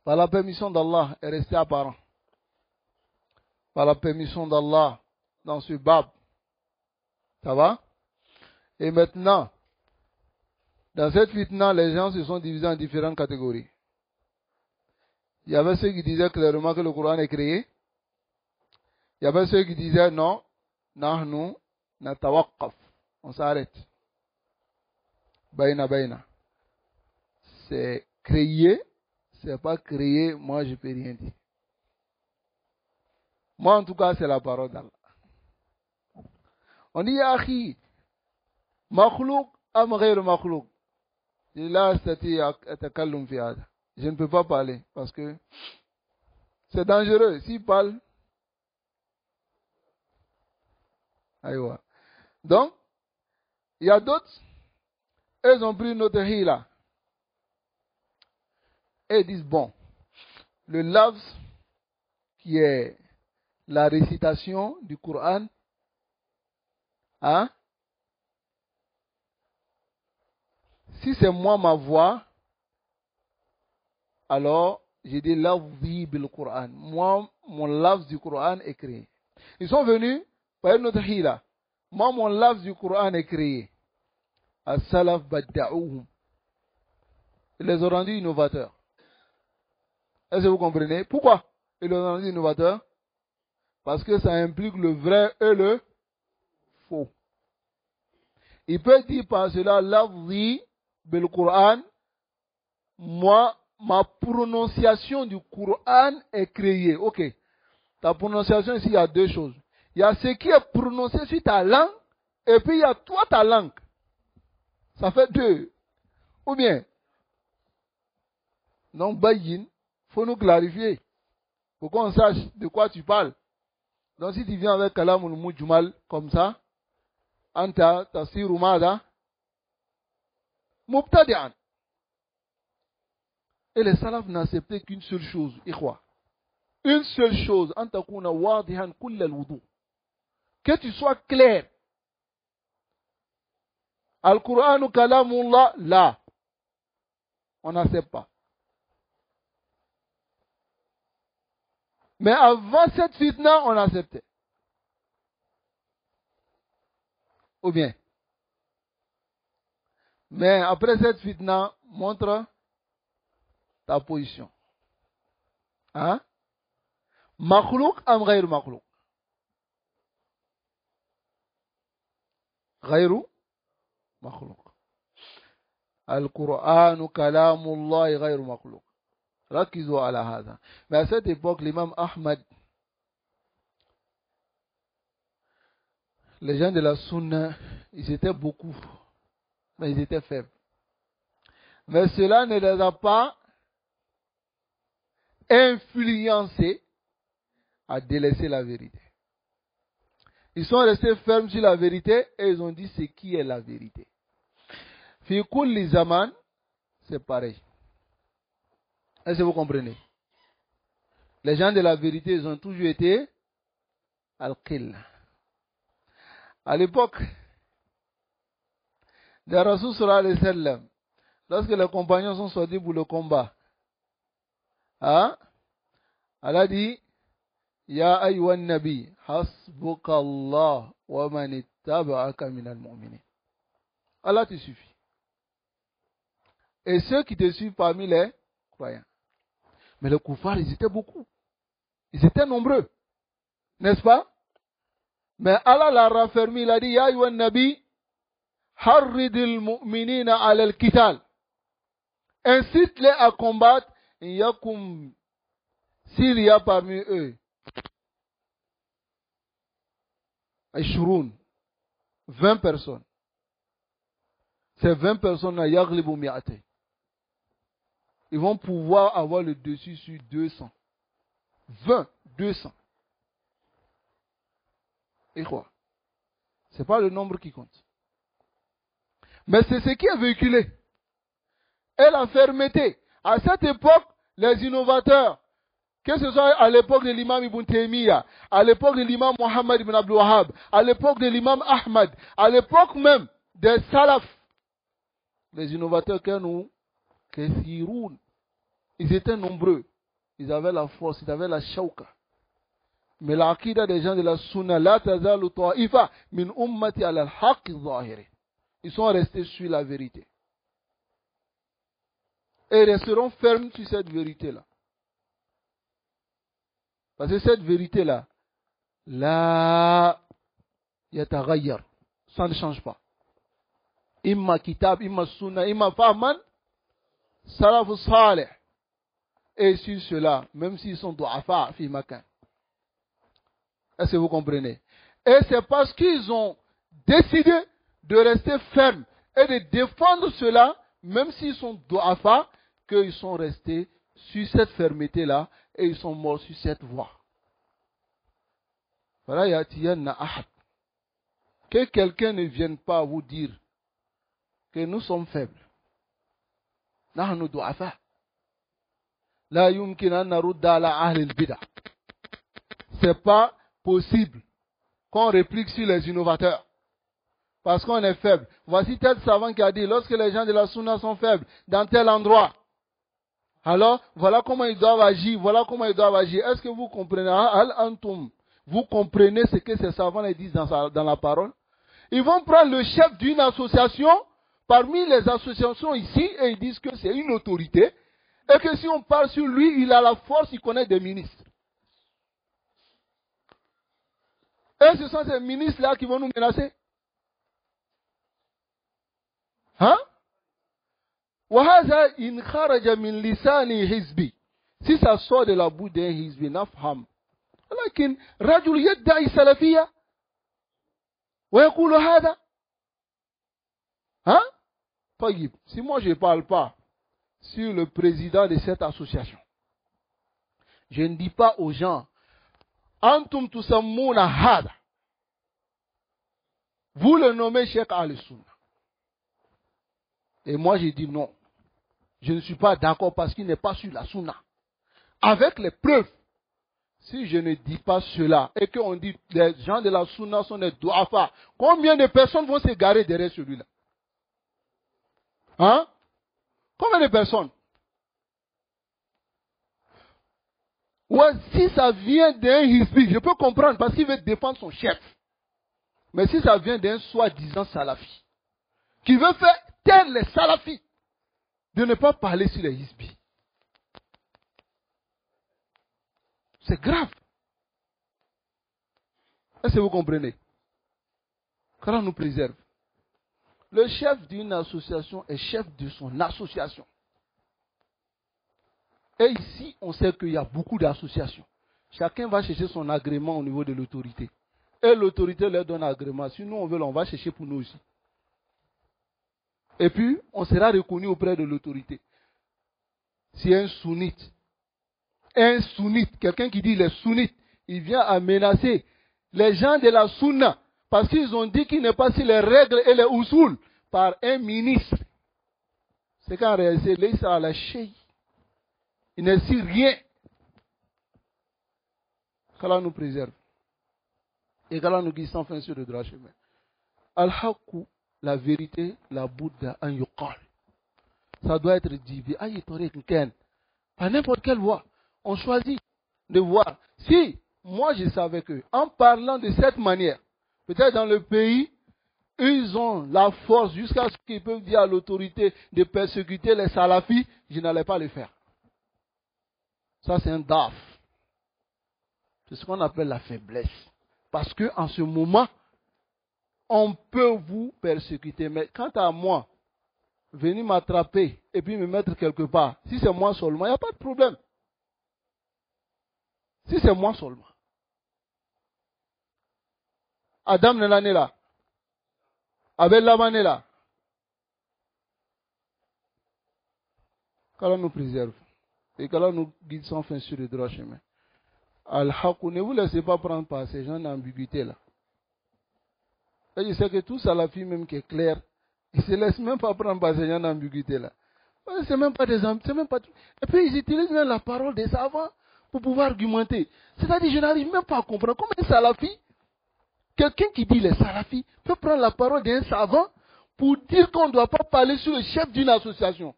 par la permission d'Allah, est restée apparent. Par la permission d'Allah dans ce bab. Ça va? Et maintenant, dans cette fitna, les gens se sont divisés en différentes catégories. Il y avait ceux qui disaient clairement que le Coran est créé. Il y avait ceux qui disaient non, nahnu natawaqqaf. On s'arrête. Baina. C'est créé, c'est pas créé, moi je peux rien dire. Moi en tout cas, c'est la parole d'Allah. On dit, ya akhi, makhlouk am ghayr makhlouk. Je ne peux pas parler parce que c'est dangereux. S'il parle, aïwa. Donc, il y a d'autres, elles ont pris notre hila. Et ils disent, bon, le lafz qui est la récitation du Coran, hein? Si c'est moi ma voix, alors j'ai dit lafzi bil Coran. Moi, mon lafz du Coran est créé. Ils sont venus par notre hila. Moi, mon lafz du Coran est créé. As-salaf badda'ouhum. Ils les ont rendus innovateurs. Est-ce que vous comprenez? Pourquoi ils les ont rendus innovateurs? Parce que ça implique le vrai et le faux. Il peut dire par cela, lafzi bil Coran, moi, ma prononciation du Coran est créée. Ok. Ta prononciation ici, il y a deux choses. Il y a ce qui est prononcé sur ta langue, et puis il y a toi ta langue. Ça fait deux. Ou bien, donc, Bayin, faut nous clarifier. Pour qu'on sache de quoi tu parles. Donc, si tu viens avec Kalamul Mujmal, comme ça, Anta, Tasiru Mada, Mubtadi'an. Et les salafs n'acceptaient qu'une seule chose, ikhwa. Une seule chose, Anta kuna wadihan kulla al-wudu. Que tu sois clair. Al-Qur'anu kalamullah, là. On n'accepte pas. Mais avant cette fitna, on acceptait. Ou bien. Mais après cette fitna, montre ta position. Hein? Makhlouk am ghayr makhlouk? Ghayru makhlouk. Al-Qur'anu kalamullah ghayru makhlouk. Rakizu ala hadha. Mais à cette époque, l'imam Ahmad, les gens de la Sunna, ils étaient beaucoup, mais ils étaient faibles. Mais cela ne les a pas influencés à délaisser la vérité. Ils sont restés fermes sur la vérité et ils ont dit ce qui est la vérité. Fi kulli zaman, c'est pareil. Est-ce que vous comprenez? Les gens de la vérité, ils ont toujours été al-qil. À l'époque de Rasul sallallahu alayhi wa sallam, lorsque les compagnons sont sortis pour le combat, hein? Elle a dit, Ya ayyuhan nabi, hasbuka Allah wa man ittaba'aka minal mu'minin. Allah te suffit. Et ceux qui te suivent parmi les croyants. Mais les koufars, ils étaient beaucoup. Ils étaient nombreux. N'est-ce pas? Mais Allah l'a raffermi, il a dit, Ya ayyuhan nabi, harridil mu'minina ala al-qital. Incite-les à combattre, yakum, s'il y a parmi eux, Aishroun, 20 personnes. Ces 20 personnes-là, yaglibu mi'ate. Ils vont pouvoir avoir le dessus sur 200. 20, 200. Et quoi? Ce n'est pas le nombre qui compte. Mais c'est ce qui est véhiculé. Et la fermeté. À cette époque, les innovateurs, que ce soit à l'époque de l'imam Ibn Taymiyyah, à l'époque de l'imam Muhammad ibn Abdul Wahhab, à l'époque de l'imam Ahmad, à l'époque même des salaf, les innovateurs que nous, ils étaient nombreux. Ils avaient la force, ils avaient la shawka. Mais l'aqida des gens de la sunna, la tazalu ta'ifa min ummati ala al-haqq zahiri. Ils sont restés sur la vérité. Et ils resteront fermes sur cette vérité-là. Parce que cette vérité-là, la yataghayyar, ça ne change pas. Imma kitab, imma sunna, imma fahman, salaf salih. Et sur cela, même s'ils sont du'afa fi makan. Est-ce que vous comprenez? Et c'est parce qu'ils ont décidé de rester fermes et de défendre cela, même s'ils sont du'afa, qu'ils sont restés sur cette fermeté-là et ils sont morts sur cette voie. Voilà, yatiyanna ahad. Que quelqu'un ne vienne pas vous dire que nous sommes faibles. Nahnu du'afa. La yumkin an narudda ala ahli al-bid'ah. C'est pas possible qu'on réplique sur les innovateurs. Parce qu'on est faible. Voici tel savant qui a dit, lorsque les gens de la sunna sont faibles, dans tel endroit, alors, voilà comment ils doivent agir, voilà comment ils doivent agir. Est-ce que vous comprenez? Al-Antum, vous comprenez ce que ces savants disent dans la parole? Ils vont prendre le chef d'une association, parmi les associations ici, et ils disent que c'est une autorité, et que si on parle sur lui, il a la force, il connaît des ministres. Et ce sont ces ministres-là qui vont nous menacer. Hein? وهذا إن خرج من لسان حزبي. Si ça sort de la bouche d'un hizbi, nafham. لكن رجل يدعي سلفية ويقول هذا. Hein? طيب, si moi je ne parle pas sur le président de cette association, je ne dis pas aux gens, Antum tusammouna hada. Vous le nommez Cheikh Al-Sunna. Et moi je dis non. Je ne suis pas d'accord parce qu'il n'est pas sur la Sunna. Avec les preuves. Si je ne dis pas cela et qu'on dit les gens de la Sunna sont des douafa, combien de personnes vont se garer derrière celui-là? Hein? Combien de personnes? Ouais, si ça vient d'un hizbi, je peux comprendre parce qu'il veut défendre son chef. Mais si ça vient d'un soi-disant salafi, qui veut faire taire les salafis, de ne pas parler sur les hizbis. C'est grave. Est-ce que vous comprenez? Qu'Allah nous préserve. Le chef d'une association est chef de son association. Et ici, on sait qu'il y a beaucoup d'associations. Chacun va chercher son agrément au niveau de l'autorité. Et l'autorité leur donne agrément. Si nous on veut, on va chercher pour nous aussi. Et puis, on sera reconnu auprès de l'autorité. Si un sunnite, quelqu'un qui dit les sunnites, il vient à menacer les gens de la sunna parce qu'ils ont dit qu'il n'est pas sur les règles et les usul par un ministre. C'est qu'en réalité, laissa à la cheikh. Il n'est sur rien. Qu'Allah nous préserve. Et qu'Allah nous guide sans fin sur le droit chemin. Al-Haqqu, la vérité, la Bouddha, an yuqal. Ça doit être dit. À n'importe quelle voie. On choisit de voir. Si moi je savais que, en parlant de cette manière, peut-être dans le pays, ils ont la force jusqu'à ce qu'ils peuvent dire à l'autorité de persécuter les salafis, je n'allais pas le faire. Ça c'est un daf. C'est ce qu'on appelle la faiblesse. Parce que en ce moment, on peut vous persécuter. Mais quant à moi, venir m'attraper et puis me mettre quelque part, si c'est moi seulement, il n'y a pas de problème. Si c'est moi seulement. Adam n'est là. Abel Laban est là. Qu'Allah nous préserve. Et qu'Allah nous guide sans fin sur le droit chemin. Al-Haqq, ne vous laissez pas prendre par ces gens d'ambiguïté là. Et je sais que tout salafi même qui est clair, ils ne se laissent même pas prendre par ces gens d'ambiguïté là. C'est même pas des c'est même pas. Et puis ils utilisent même la parole des savants pour pouvoir argumenter. C'est-à-dire, je n'arrive même pas à comprendre comment un salafi, quelqu'un qui dit les salafis, peut prendre la parole d'un savant pour dire qu'on ne doit pas parler sur le chef d'une association.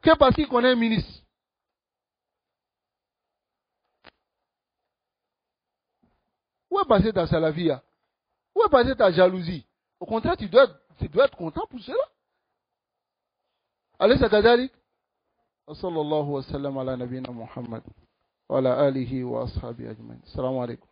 Que parce qu'il connaît un ministre. Où est passée ta salafia? Où est passée ta jalousie? Au contraire, tu dois être content pour cela. Allez, c'est Kadalik. Sallallahu wa sallam ala nabina Muhammad. Wa ala alihi wa ashabi ajmain. Assalamu alaikum.